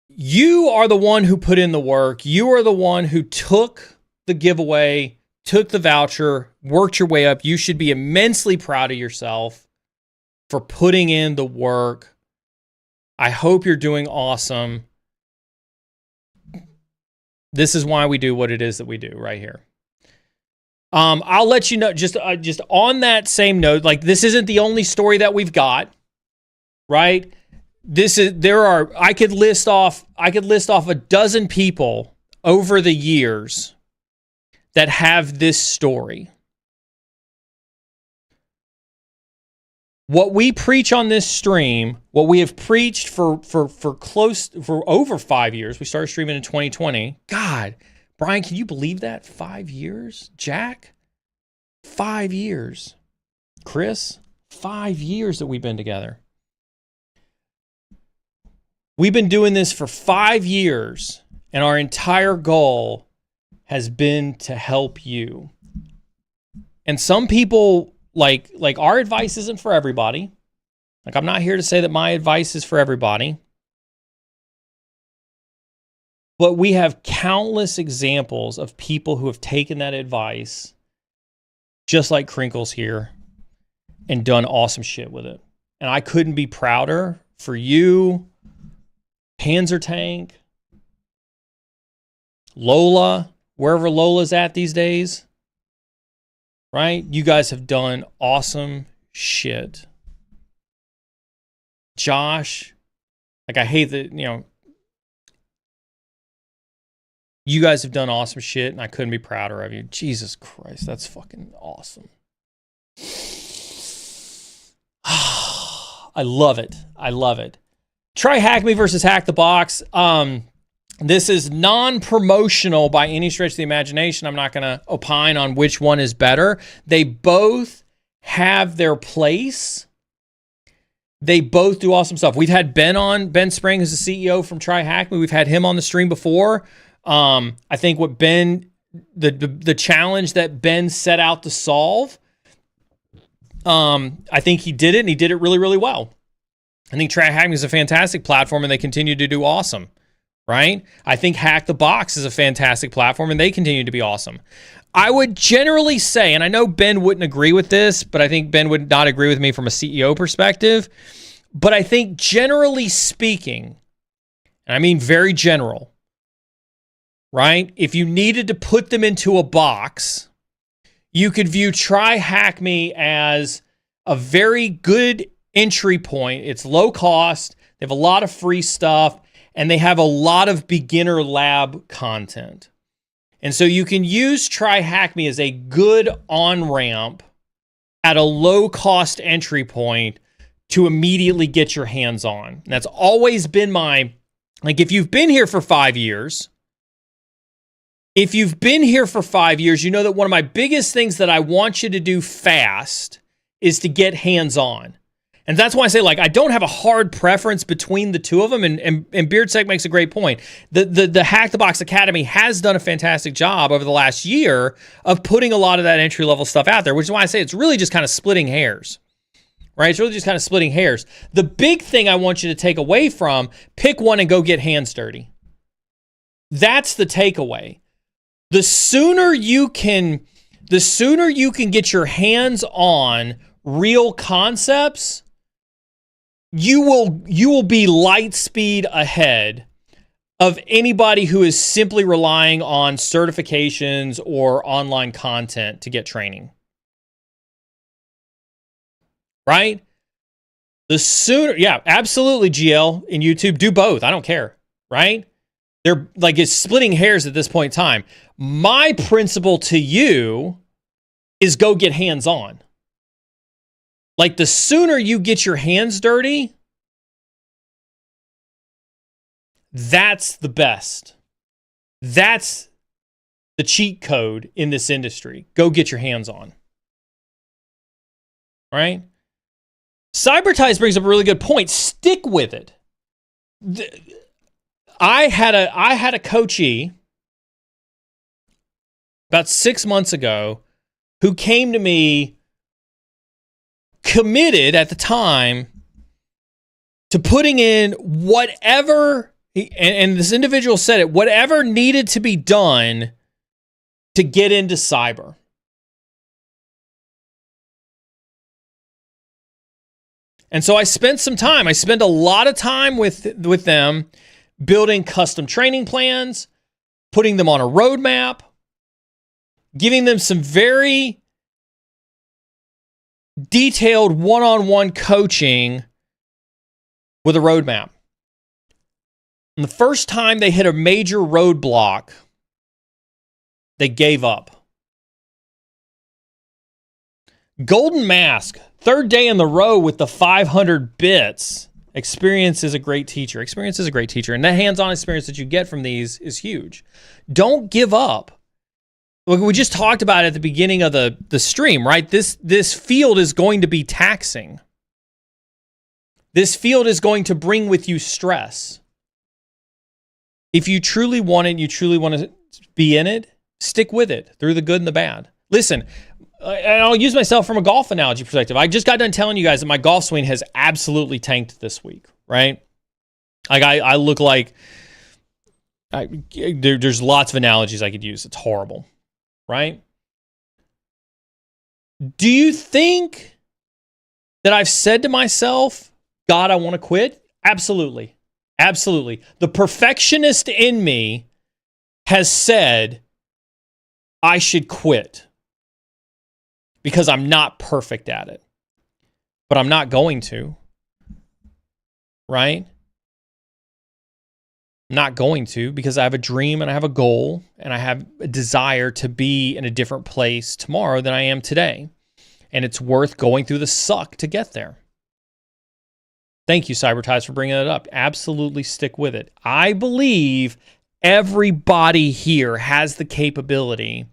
You are the one who put in the work. You are the one who took the giveaway, took the voucher, worked your way up. You should be immensely proud of yourself. for putting in the work. I hope you're doing awesome. This is why we do what it is that we do right here. I'll let you know, just on that same note, like, this isn't the only story that we've got, right? I could list off a dozen people over the years that have this story. What we preach on this stream, what we have preached for over 5 years. We started streaming in 2020. God, Brian, can you believe that? 5 years? Jack? 5 years. Chris? 5 years that we've been together. We've been doing this for 5 years, and our entire goal has been to help you. And some people, like our advice isn't for everybody. Like, I'm not here to say that my advice is for everybody. But we have countless examples of people who have taken that advice, just like Crinkles here, and done awesome shit with it. And I couldn't be prouder for you, Panzer Tank, Lola, wherever Lola's at these days, right? You guys have done awesome shit. Josh, like, I hate that, you guys have done awesome shit, and I couldn't be prouder of you. Jesus Christ, that's fucking awesome. I love it. I love it. Try Hack Me versus Hack the Box. This is non-promotional by any stretch of the imagination. I'm not going to opine on which one is better. They both have their place. They both do awesome stuff. We've had Ben on, Ben Spring, who's the CEO from Try Hack Me. We've had him on the stream before. I think what Ben, the challenge that Ben set out to solve, I think he did it, and he did it really, really well. I think Try Hack Me is a fantastic platform, and they continue to do awesome, right? I think Hack the Box is a fantastic platform, and they continue to be awesome. I would generally say, and I know Ben wouldn't agree with this, but I think Ben would not agree with me from a CEO perspective, but I think generally speaking, and I mean very general, right? If you needed to put them into a box, you could view Try Hack Me as a very good entry point. It's low cost. They have a lot of free stuff, and they have a lot of beginner lab content. And so you can use Try Hack Me as a good on-ramp at a low-cost entry point to immediately get your hands on. And that's always been like, if you've been here for 5 years, you know that one of my biggest things that I want you to do fast is to get hands-on. And that's why I say, like, I don't have a hard preference between the two of them. And Beardsec makes a great point. The Hack the Box Academy has done a fantastic job over the last year of putting a lot of that entry-level stuff out there, which is why I say it's really just kind of splitting hairs, right? It's really just kind of splitting hairs. The big thing I want you to take away from, pick one and go get hands dirty. That's the takeaway. The sooner you can get your hands on real concepts, you will be light speed ahead of anybody who is simply relying on certifications or online content to get training. Right? The sooner, yeah, absolutely, GL and YouTube, do both. I don't care, right? They're like, it's splitting hairs at this point in time. My principle to you is go get hands on. Like, the sooner you get your hands dirty, that's the best. That's the cheat code in this industry. Go get your hands on. All right? Cybertize brings up a really good point. Stick with it. I had a coachee about 6 months ago who came to me committed at the time to putting in whatever, and this individual said it, whatever needed to be done to get into cyber. And so I spent some time. I spent a lot of time with them building custom training plans, putting them on a roadmap, giving them some very detailed one-on-one coaching with a roadmap. And the first time they hit a major roadblock, they gave up. Golden Mask, third day in the row with the 500 bits. Experience is a great teacher. Experience is a great teacher. And that hands-on experience that you get from these is huge. Don't give up. Look, we just talked about it at the beginning of the stream, right? This field is going to be taxing. This field is going to bring with you stress. If you truly want it, you truly want to be in it, stick with it through the good and the bad. Listen, and I'll use myself from a golf analogy perspective. I just got done telling you guys that my golf swing has absolutely tanked this week, right? Like I look like there's lots of analogies I could use. It's horrible, right? Do you think that I've said to myself, God, I want to quit? Absolutely. Absolutely. The perfectionist in me has said I should quit because I'm not perfect at it. But I'm not going to. Right? I'm not going to because I have a dream and I have a goal and I have a desire to be in a different place tomorrow than I am today. And it's worth going through the suck to get there. Thank you, Cyberties, for bringing it up. Absolutely stick with it. I believe everybody here has the capability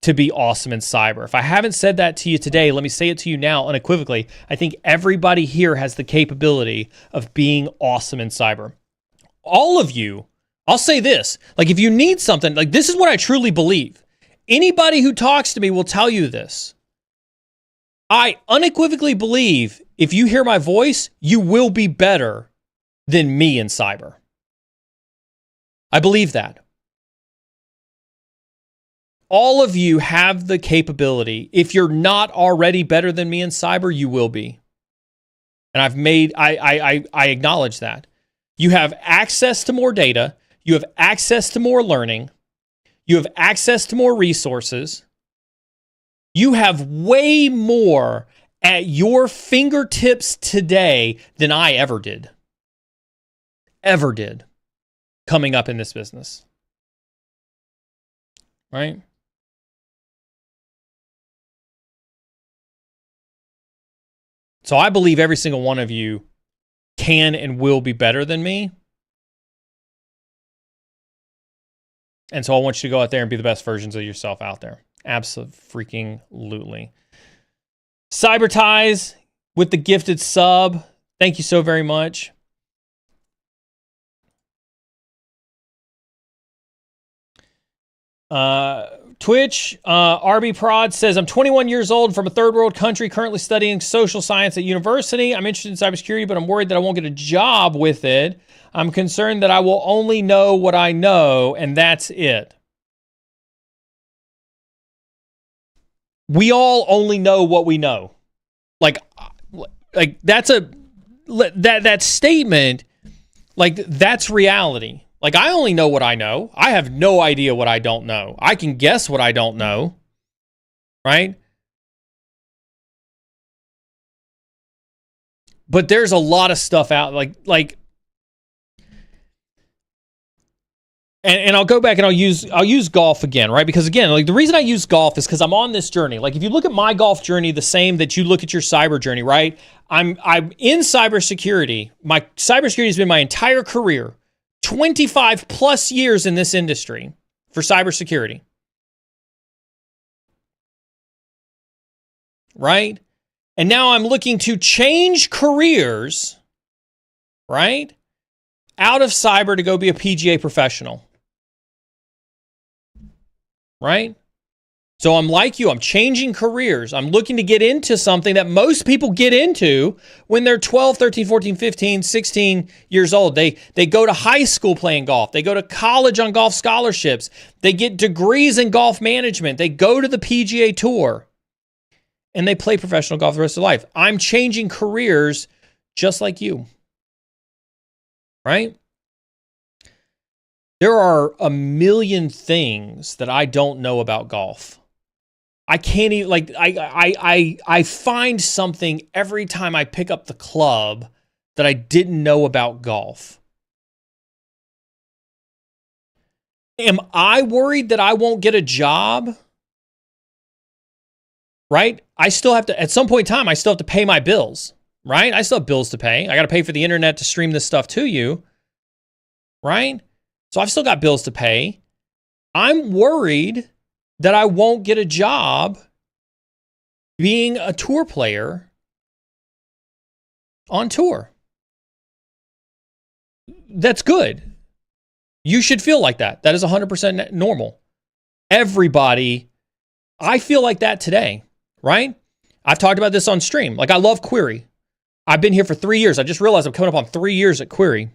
to be awesome in cyber. If I haven't said that to you today, let me say it to you now unequivocally. I think everybody here has the capability of being awesome in cyber. All of you, I'll say this, like if you need something, like this is what I truly believe. Anybody who talks to me will tell you this. I unequivocally believe if you hear my voice, you will be better than me in cyber. I believe that. All of you have the capability. If you're not already better than me in cyber, you will be. And I acknowledge that. You have access to more data. You have access to more learning. You have access to more resources. You have way more at your fingertips today than I ever did. Ever did. Coming up in this business. Right? So I believe every single one of you can and will be better than me. And so I want you to go out there and be the best versions of yourself out there. Absolutely. Cyber Ties with the gifted sub. Thank you so very much. Twitch, RB Prod says, I'm 21 years old from a third world country, currently studying social science at university. I'm interested in cybersecurity, but I'm worried that I won't get a job with it. I'm concerned that I will only know what I know, and that's it. We all only know what we know. Like that's that statement, like that's reality. Like I only know what I know. I have no idea what I don't know. I can guess what I don't know. Right? But there's a lot of stuff out and I'll go back and I'll use golf again, right? Because again, like the reason I use golf is because I'm on this journey. Like if you look at my golf journey, the same that you look at your cyber journey, right? I'm in cybersecurity. My cybersecurity has been my entire career, 25 plus years in this industry for cybersecurity. Right? And now I'm looking to change careers, right? Out of cyber to go be a PGA professional. Right? So I'm like you, I'm changing careers. I'm looking to get into something that most people get into when they're 12, 13, 14, 15, 16 years old. They go to high school playing golf. They go to college on golf scholarships. They get degrees in golf management. They go to the PGA Tour. And they play professional golf the rest of their life. I'm changing careers just like you. Right? There are a million things that I don't know about golf. I can't even, like, I find something every time I pick up the club that I didn't know about golf. Am I worried that I won't get a job? Right? I still have to, at some point in time, I still have to pay my bills, right? I still have bills to pay. I got to pay for the internet to stream this stuff to you, right? So I've still got bills to pay. I'm worried that I won't get a job being a tour player on tour. That's good. You should feel like that. That is 100% normal. Everybody, I feel like that today, right? I've talked about this on stream. Like, I love Query. I've been here for 3 years. I just realized I'm coming up on 3 years at Query,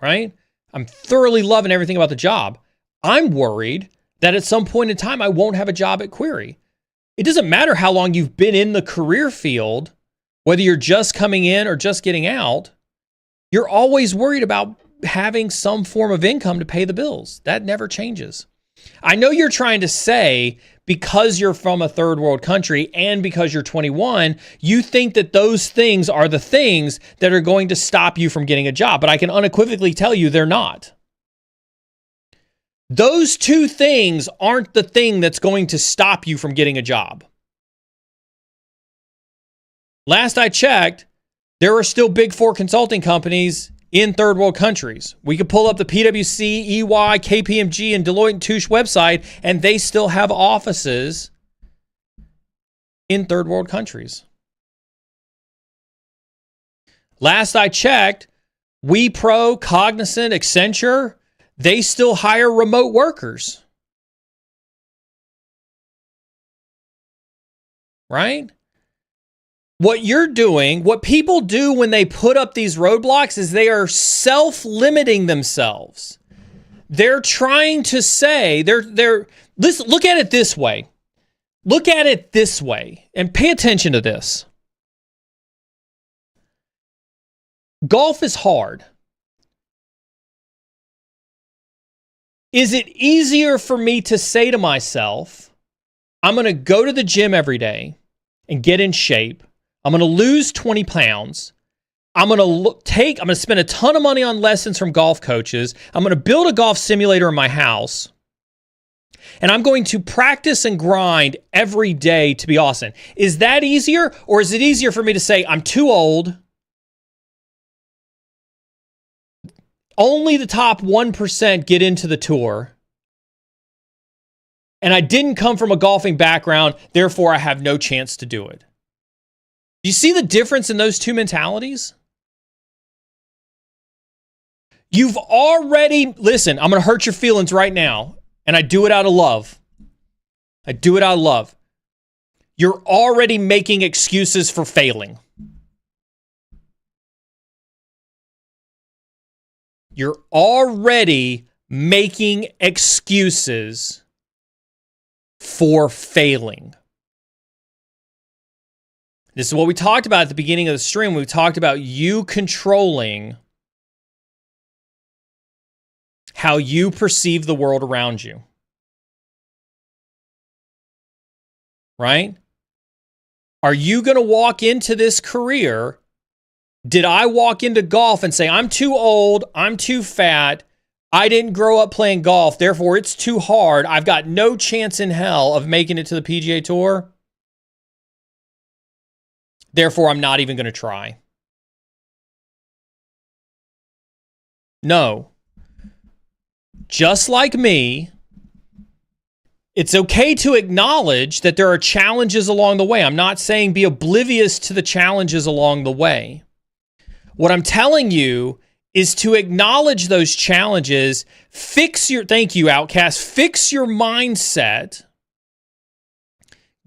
right? I'm thoroughly loving everything about the job. I'm worried that at some point in time, I won't have a job at Query. It doesn't matter how long you've been in the career field, whether you're just coming in or just getting out, you're always worried about having some form of income to pay the bills. That never changes. I know you're trying to say, because you're from a third world country and because you're 21, you think that those things are the things that are going to stop you from getting a job. But I can unequivocally tell you they're not. Those two things aren't the thing that's going to stop you from getting a job. Last I checked, there are still Big Four consulting companies in third world countries. We could pull up the PwC, EY, KPMG, and Deloitte & Touche website, and they still have offices in third world countries. Last I checked, Wipro, Cognizant, Accenture, they still hire remote workers. Right? What you're doing, what people do when they put up these roadblocks is they are self-limiting themselves. They're trying to say, listen, look at it this way. Look at it this way and pay attention to this. Golf is hard. Is it easier for me to say to myself, I'm going to go to the gym every day and get in shape. I'm going to lose 20 pounds. I'm going to spend a ton of money on lessons from golf coaches. I'm going to build a golf simulator in my house. And I'm going to practice and grind every day to be awesome. Is that easier? Or is it easier for me to say, I'm too old? Only the top 1% get into the tour. And I didn't come from a golfing background, therefore I have no chance to do it. Do you see the difference in those two mentalities? You've already, listen, I'm going to hurt your feelings right now, and I do it out of love. I do it out of love. You're already making excuses for failing. You're already making excuses for failing. This is what we talked about at the beginning of the stream. We talked about you controlling how you perceive the world around you. Right? Are you going to walk into this career? Did I walk into golf and say, I'm too old, I'm too fat, I didn't grow up playing golf, therefore it's too hard, I've got no chance in hell of making it to the PGA Tour, therefore I'm not even going to try? No. Just like me, it's okay to acknowledge that there are challenges along the way. I'm not saying be oblivious to the challenges along the way. What I'm telling you is to acknowledge those challenges, thank you, Outcast, fix your mindset,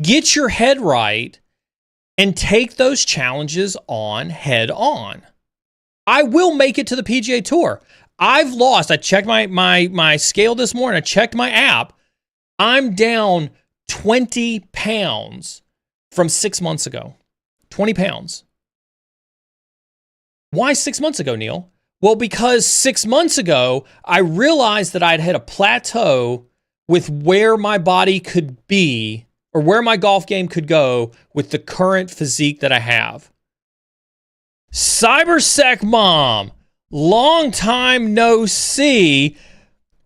get your head right, and take those challenges on head on. I will make it to the PGA Tour. I've lost, I checked my scale this morning, I checked my app, I'm down 20 pounds from 6 months ago. 20 pounds. Why 6 months ago, Neil? Well, because 6 months ago, I realized that I'd hit a plateau with where my body could be or where my golf game could go with the current physique that I have. Cybersec Mom, long time no see.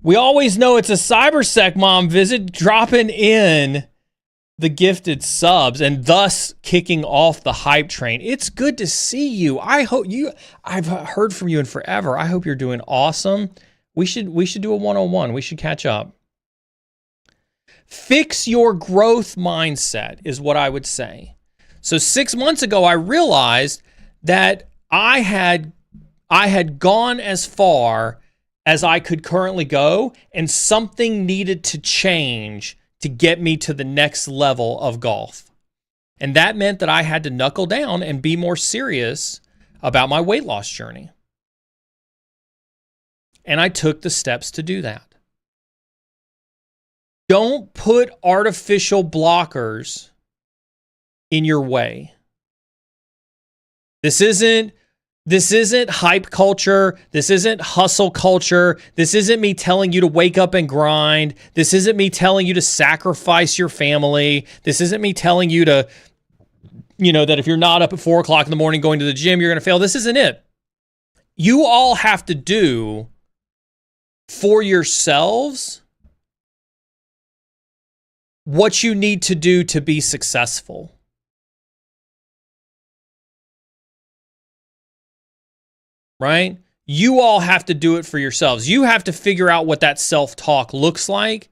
We always know it's a Cybersec Mom visit, dropping in the gifted subs and thus kicking off the hype train. It's good to see you. I've heard from you in forever. I hope you're doing awesome. We should do a one-on-one. We should catch up. Fix your growth mindset is what I would say. So 6 months ago, I realized that I had gone as far as I could currently go, and something needed to change to get me to the next level of golf. And that meant that I had to knuckle down and be more serious about my weight loss journey. And I took the steps to do that. Don't put artificial blockers in your way. This isn't hype culture. This isn't hustle culture. This isn't me telling you to wake up and grind. This isn't me telling you to sacrifice your family. This isn't me telling you to, that if you're not up at 4 o'clock in the morning going to the gym, you're going to fail. This isn't it. You all have to do for yourselves what you need to do to be successful. Right? You all have to do it for yourselves. You have to figure out what that self-talk looks like.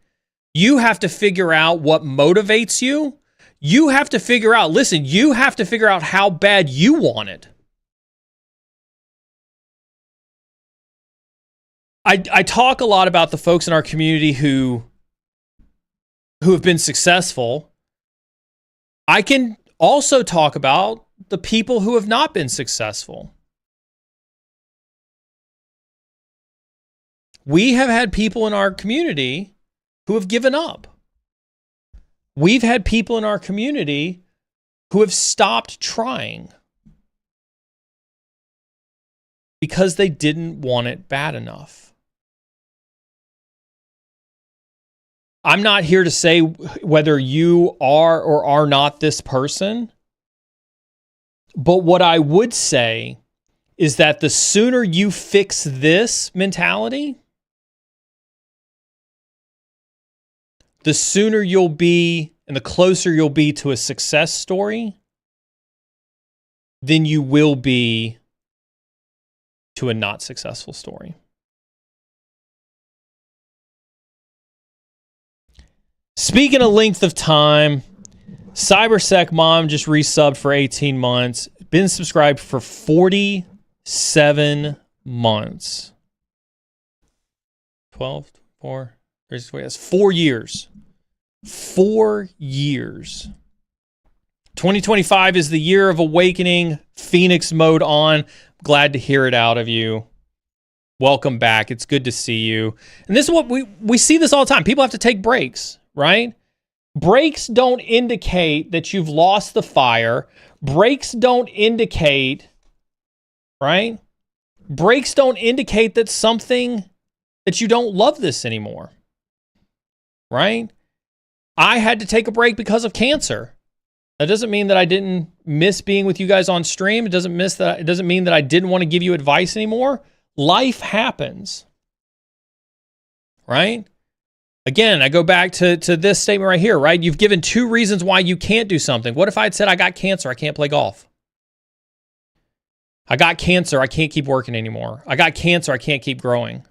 You have to figure out what motivates you. You have to figure out, you have to figure out how bad you want it. I talk a lot about the folks in our community who have been successful. I can also talk about the people who have not been successful. We have had people in our community who have given up. We've had people in our community who have stopped trying because they didn't want it bad enough. I'm not here to say whether you are or are not this person, but what I would say is that the sooner you fix this mentality, the sooner you'll be and the closer you'll be to a success story than you will be to a not successful story. Speaking of length of time, Cybersec Mom just resubbed for 18 months. Been subscribed for 47 months. 12, 4, 36, wait, that's 4 years. 4 years. 2025 is the year of awakening. Phoenix mode on. Glad to hear it out of you. Welcome back. It's good to see you. And this is what we see this all the time. People have to take breaks, right? Breaks don't indicate that you've lost the fire. Breaks don't indicate, right? Breaks don't indicate that that you don't love this anymore, right? I had to take a break because of cancer. That doesn't mean that I didn't miss being with you guys on stream. It doesn't mean that I didn't want to give you advice anymore. Life happens, right? Again, I go back to this statement right here, right? You've given 2 reasons why you can't do something. What if I had said I got cancer, I can't play golf? I got cancer, I can't keep working anymore. I got cancer, I can't keep growing.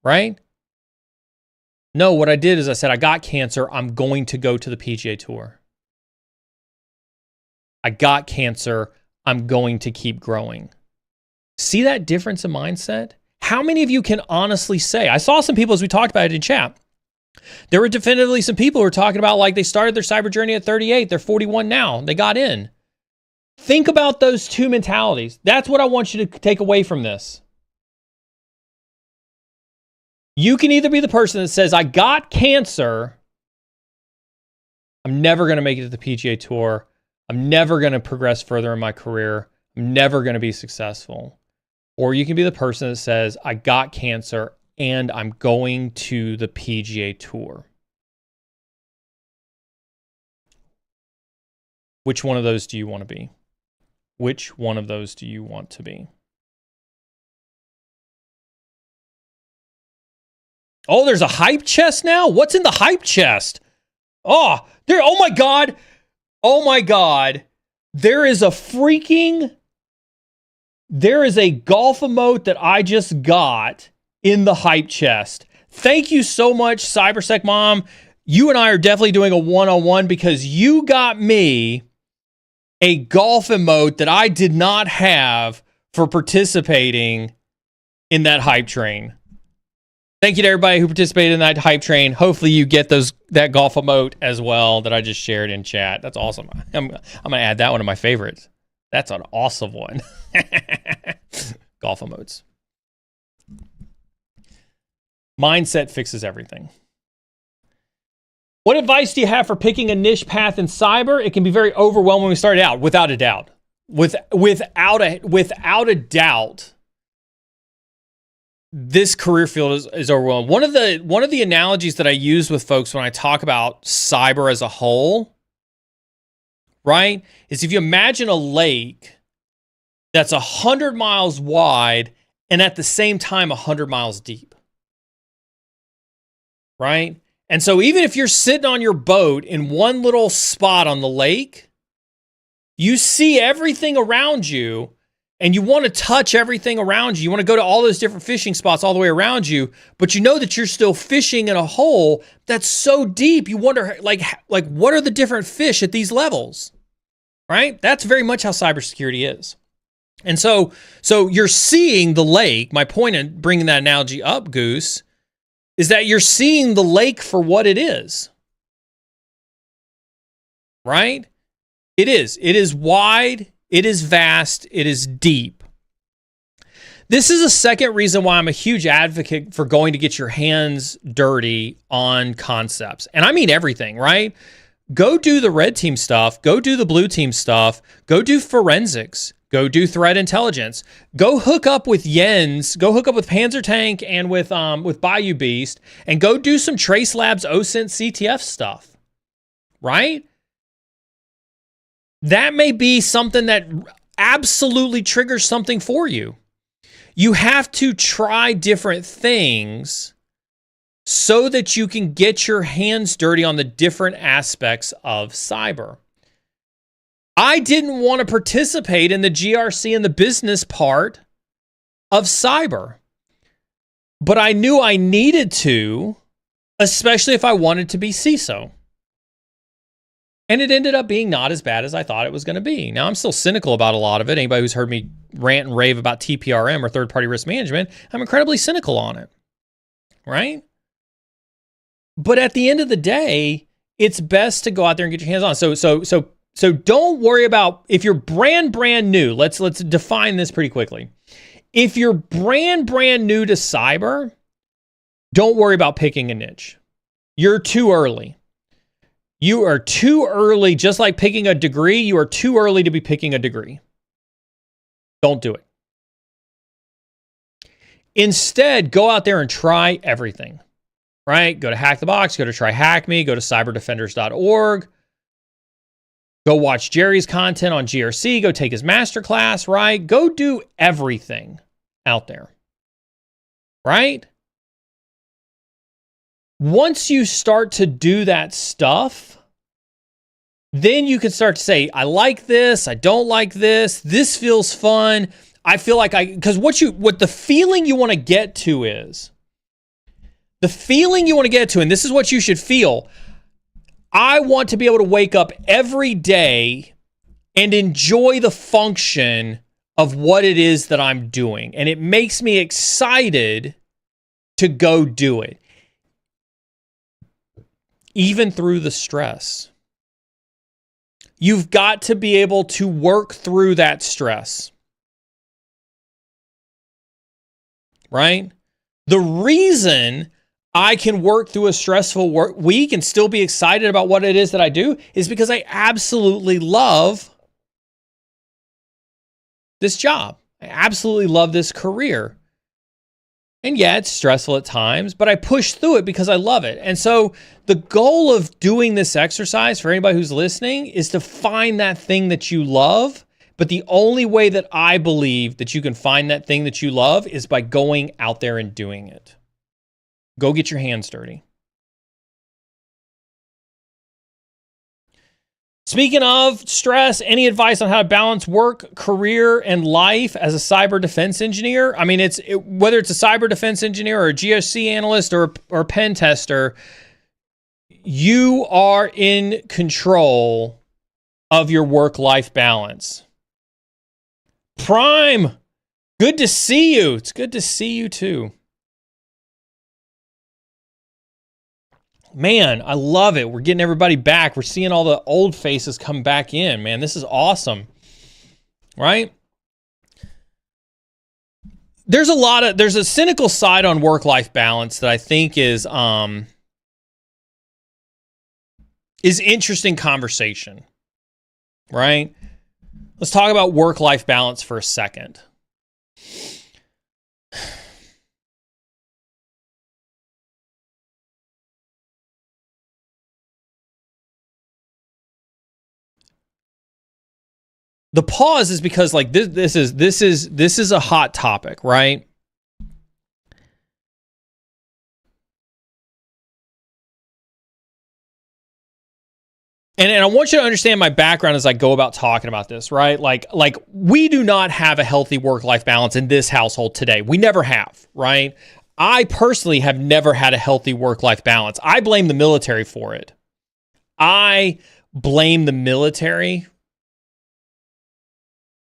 Right? No, what I did is I said, I got cancer, I'm going to go to the PGA Tour. I got cancer, I'm going to keep growing. See that difference in mindset? How many of you can honestly say, I saw some people as we talked about it in chat, there were definitively some people who were talking about like they started their cyber journey at 38, they're 41 now, they got in. Think about those 2 mentalities. That's what I want you to take away from this. You can either be the person that says, I got cancer, I'm never going to make it to the PGA Tour, I'm never going to progress further in my career. I'm never going to be successful. Or you can be the person that says, I got cancer and I'm going to the PGA Tour. Which one of those do you want to be? Which one of those do you want to be? Oh, there's a hype chest now? What's in the hype chest? Oh, there. Oh my God. Oh my God. There is a golf emote that I just got in the hype chest. Thank you so much, Cybersec Mom. You and I are definitely doing a one-on-one because you got me a golf emote that I did not have for participating in that hype train. Thank you to everybody who participated in that hype train. Hopefully you get that golf emote as well that I just shared in chat. That's awesome. I'm going to add that one to my favorites. That's an awesome one. Golf emotes. Mindset fixes everything. What advice do you have for picking a niche path in cyber? It can be very overwhelming when we start out, without a doubt. Without a doubt, this career field is overwhelming. One of the analogies that I use with folks when I talk about cyber as a whole, right, is if you imagine a lake that's 100 miles wide and at the same time 100 miles deep, right? And so even if you're sitting on your boat in one little spot on the lake, you see everything around you and you want to touch everything around you. You want to go to all those different fishing spots all the way around you, but you know that you're still fishing in a hole that's so deep. You wonder, like what are the different fish at these levels, right? That's very much how cybersecurity is. And so you're seeing the lake. My point in bringing that analogy up, Goose, is that you're seeing the lake for what it is, right? It is. It is wide. It is vast. It is deep. This is a second reason why I'm a huge advocate for going to get your hands dirty on concepts. And I mean everything, right? Go do the red team stuff. Go do the blue team stuff. Go do forensics. Go do threat intelligence. Go hook up with Jens. Go hook up with Panzertank and with Bayou Beast, and go do some Trace Labs OSINT CTF stuff. Right? That may be something that absolutely triggers something for you. You have to try different things so that you can get your hands dirty on the different aspects of cyber. I didn't want to participate in the GRC and the business part of cyber, but I knew I needed to, especially if I wanted to be CISO. And it ended up being not as bad as I thought it was going to be. Now, I'm still cynical about a lot of it. Anybody who's heard me rant and rave about TPRM or third-party risk management, I'm incredibly cynical on it, right? But at the end of the day, it's best to go out there and get your hands on. So don't worry about if you're brand new. Let's define this pretty quickly. If you're brand new to cyber, don't worry about picking a niche. You're too early. You are too early, just like picking a degree, you are too early to be picking a degree. Don't do it. Instead, go out there and try everything, right? Go to Hack the Box, go to Try Hack Me, go to cyberdefenders.org. Go watch Jerry's content on GRC, go take his masterclass, right? Go do everything out there, right? Once you start to do that stuff, then you can start to say, I like this, I don't like this, this feels fun. I feel like because what the feeling you want to get to is, and this is what you should feel. I want to be able to wake up every day and enjoy the function of what it is that I'm doing. And it makes me excited to go do it, even through the stress. You've got to be able to work through that stress, right? The reason I can work through a stressful work week and still be excited about what it is that I do is because I absolutely love this job. I absolutely love this career. And yeah, it's stressful at times, but I push through it because I love it. And so the goal of doing this exercise for anybody who's listening is to find that thing that you love. But the only way that I believe that you can find that thing that you love is by going out there and doing it. Go get your hands dirty. Speaking of stress, any advice on how to balance work, career, and life as a cyber defense engineer? I mean, whether it's a cyber defense engineer or a GSC analyst or a pen tester, you are in control of your work-life balance. Prime, good to see you. It's good to see you too. Man, I love it. We're getting everybody back. We're seeing all the old faces come back in, man. This is awesome. Right? There's a cynical side on work-life balance that I think is interesting conversation. Right? Let's talk about work-life balance for a second. The pause is because like this is a hot topic, right? And I want you to understand my background as I go about talking about this, right? Like we do not have a healthy work-life balance in this household today. We never have, right? I personally have never had a healthy work-life balance. I blame the military for it. I blame the military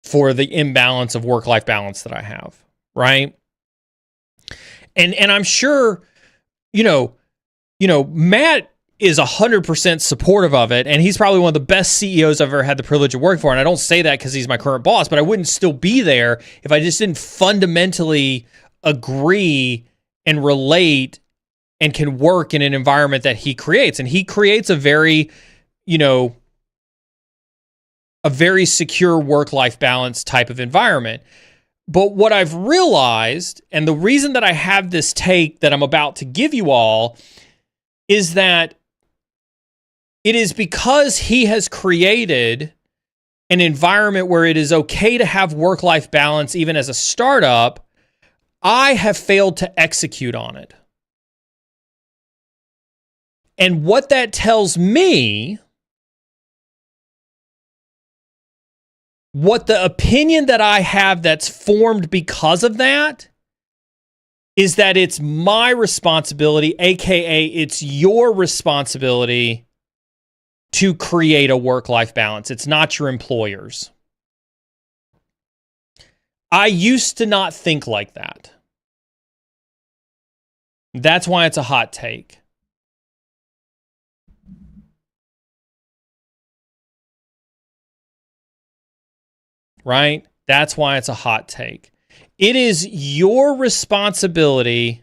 for the imbalance of work-life balance that I have, right? And I'm sure, Matt is 100% supportive of it, and he's probably one of the best CEOs I've ever had the privilege of working for. And I don't say that because he's my current boss, but I wouldn't still be there if I just didn't fundamentally agree and relate and can work in an environment that he creates. And he creates a very secure work-life balance type of environment. But what I've realized, and the reason that I have this take that I'm about to give you all, is that it is because he has created an environment where it is okay to have work-life balance even as a startup. I have failed to execute on it. And what that tells me, what the opinion that I have that's formed because of that, is that it's my responsibility, aka it's your responsibility to create a work-life balance. It's not your employer's. I used to not think like that. That's why it's a hot take. Right? That's why it's a hot take. It is your responsibility.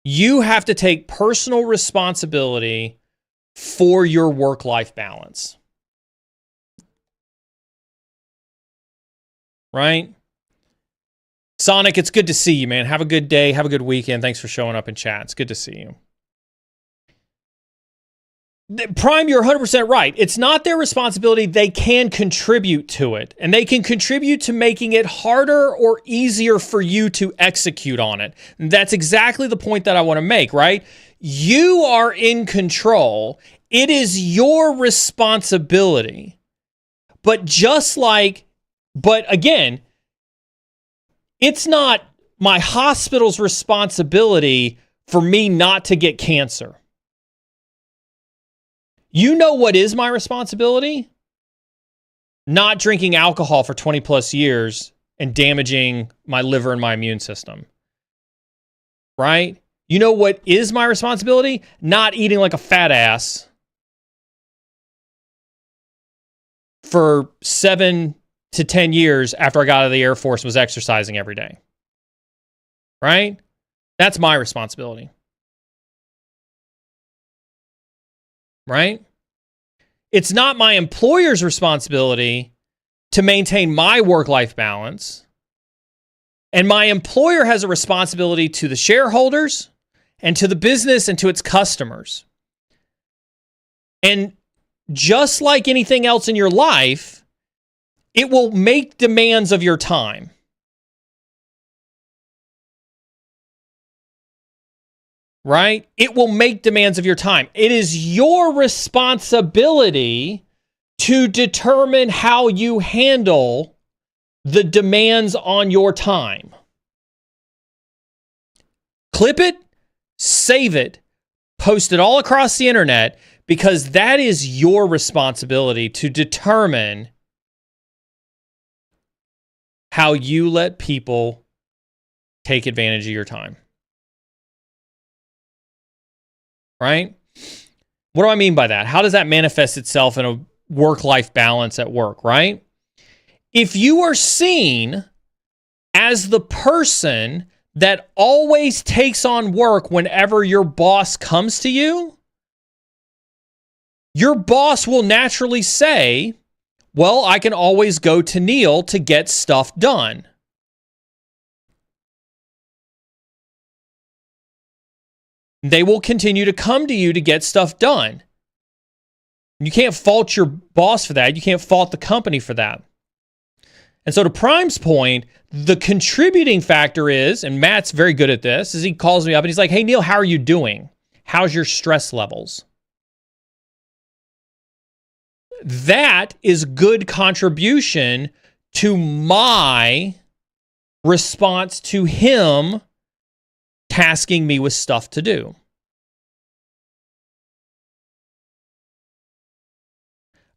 You have to take personal responsibility for your work-life balance. Right? Sonic, it's good to see you, man. Have a good day. Have a good weekend. Thanks for showing up in chat. It's good to see you. Prime, you're 100% right. It's not their responsibility. They can contribute to it, and they can contribute to making it harder or easier for you to execute on it. And that's exactly the point that I want to make, right? You are in control. It is your responsibility. But again, it's not my hospital's responsibility for me not to get cancer. You know what is my responsibility? Not drinking alcohol for 20 plus years and damaging my liver and my immune system. Right? You know what is my responsibility? Not eating like a fat ass for 7 to 10 years after I got out of the Air Force and was exercising every day. Right? That's my responsibility. Right? It's not my employer's responsibility to maintain my work-life balance. And my employer has a responsibility to the shareholders and to the business and to its customers. And just like anything else in your life, it will make demands of your time. Right? It will make demands of your time. It is your responsibility to determine how you handle the demands on your time. Clip it, save it, post it all across the internet, because that is your responsibility to determine how you let people take advantage of your time. Right? What do I mean by that? How does that manifest itself in a work-life balance at work, right? If you are seen as the person that always takes on work whenever your boss comes to you, your boss will naturally say, well, I can always go to Neil to get stuff done. They will continue to come to you to get stuff done. You can't fault your boss for that. You can't fault the company for that. And so to Prime's point, the contributing factor is, and Matt's very good at this, is he calls me up and he's like, hey, Neil, how are you doing? How's your stress levels? That is good contribution to my response to him tasking me with stuff to do.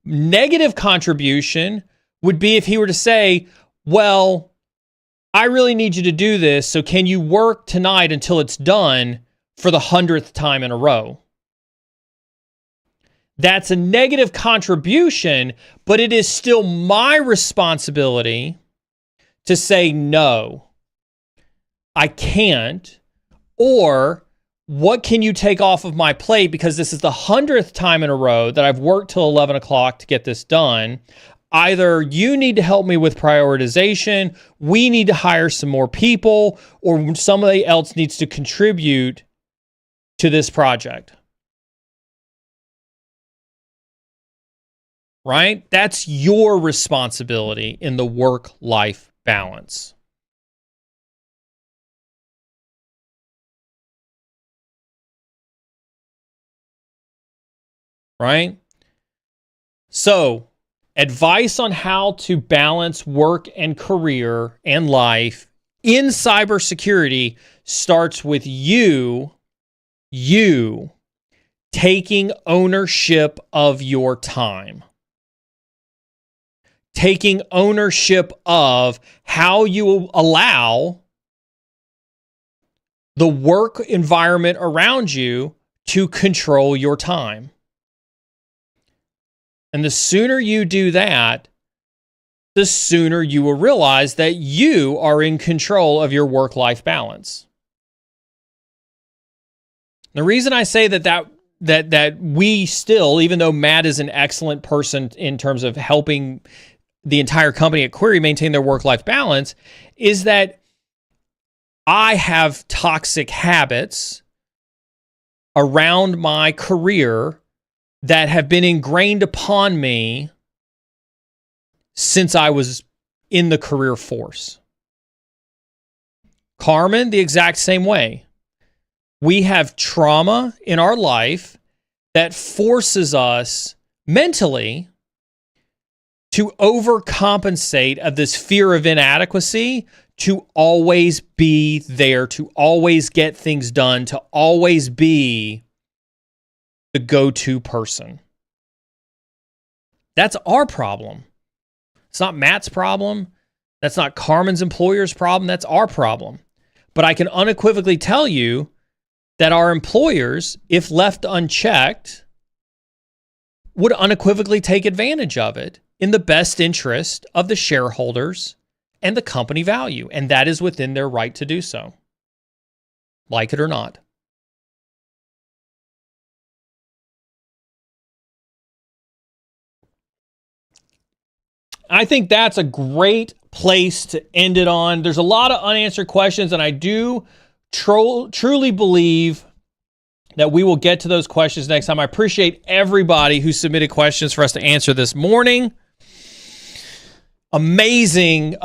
Negative contribution would be if he were to say, well, I really need you to do this, so can you work tonight until it's done for the 100th time in a row? That's a negative contribution, but it is still my responsibility to say, no, I can't. Or, what can you take off of my plate, because this is the 100th time in a row that I've worked till 11 o'clock to get this done. Either you need to help me with prioritization, we need to hire some more people, or somebody else needs to contribute to this project. Right? That's your responsibility in the work-life balance. Right? So, advice on how to balance work and career and life in cybersecurity starts with you taking ownership of your time. Taking ownership of how you allow the work environment around you to control your time. And the sooner you do that, the sooner you will realize that you are in control of your work-life balance. The reason I say that we still, even though Matt is an excellent person in terms of helping the entire company at Query maintain their work-life balance, is that I have toxic habits around my career that have been ingrained upon me since I was in the career force. Carmen, the exact same way. We have trauma in our life that forces us mentally to overcompensate of this fear of inadequacy, to always be there, to always get things done, to always be the go-to person. That's our problem. It's not Matt's problem. That's not Carmen's employer's problem. That's our problem. But I can unequivocally tell you that our employers, if left unchecked, would unequivocally take advantage of it in the best interest of the shareholders and the company value. And that is within their right to do so. like it or not. I think that's a great place to end it on. There's a lot of unanswered questions, and I do truly believe that we will get to those questions next time. I appreciate everybody who submitted questions for us to answer this morning. Amazing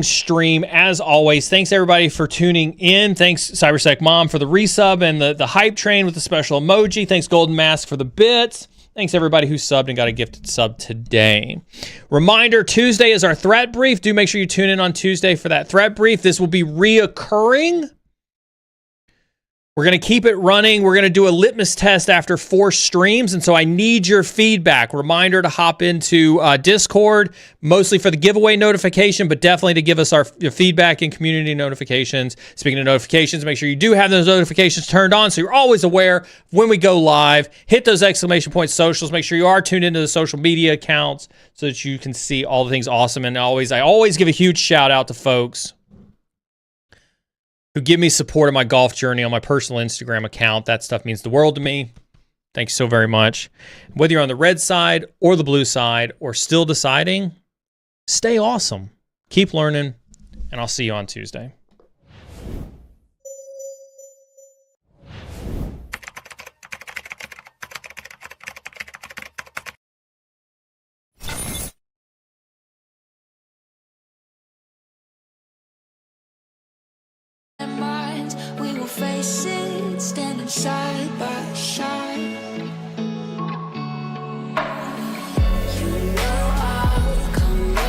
stream as always. Thanks everybody for tuning in. Thanks Cybersec Mom for the resub and the hype train with the special emoji. Thanks Golden Mask for the bits. Thanks everybody who subbed and got a gifted sub today. Reminder, Tuesday is our threat brief. Do make sure you tune in on Tuesday for that threat brief. This will be reoccurring. We're going to keep it running. We're going to do a litmus test after 4 streams, and so I need your feedback. Reminder to hop into Discord, mostly for the giveaway notification, but definitely to give us your feedback and community notifications. Speaking of notifications, make sure you do have those notifications turned on so you're always aware when we go live. Hit those exclamation point socials. Make sure you are tuned into the social media accounts so that you can see all the things awesome. And I always give a huge shout out to folks who give me support in my golf journey on my personal Instagram account. That stuff means the world to me. Thanks so very much. Whether you're on the red side or the blue side or still deciding, stay awesome. Keep learning, and I'll see you on Tuesday. We will face it, standing side by side.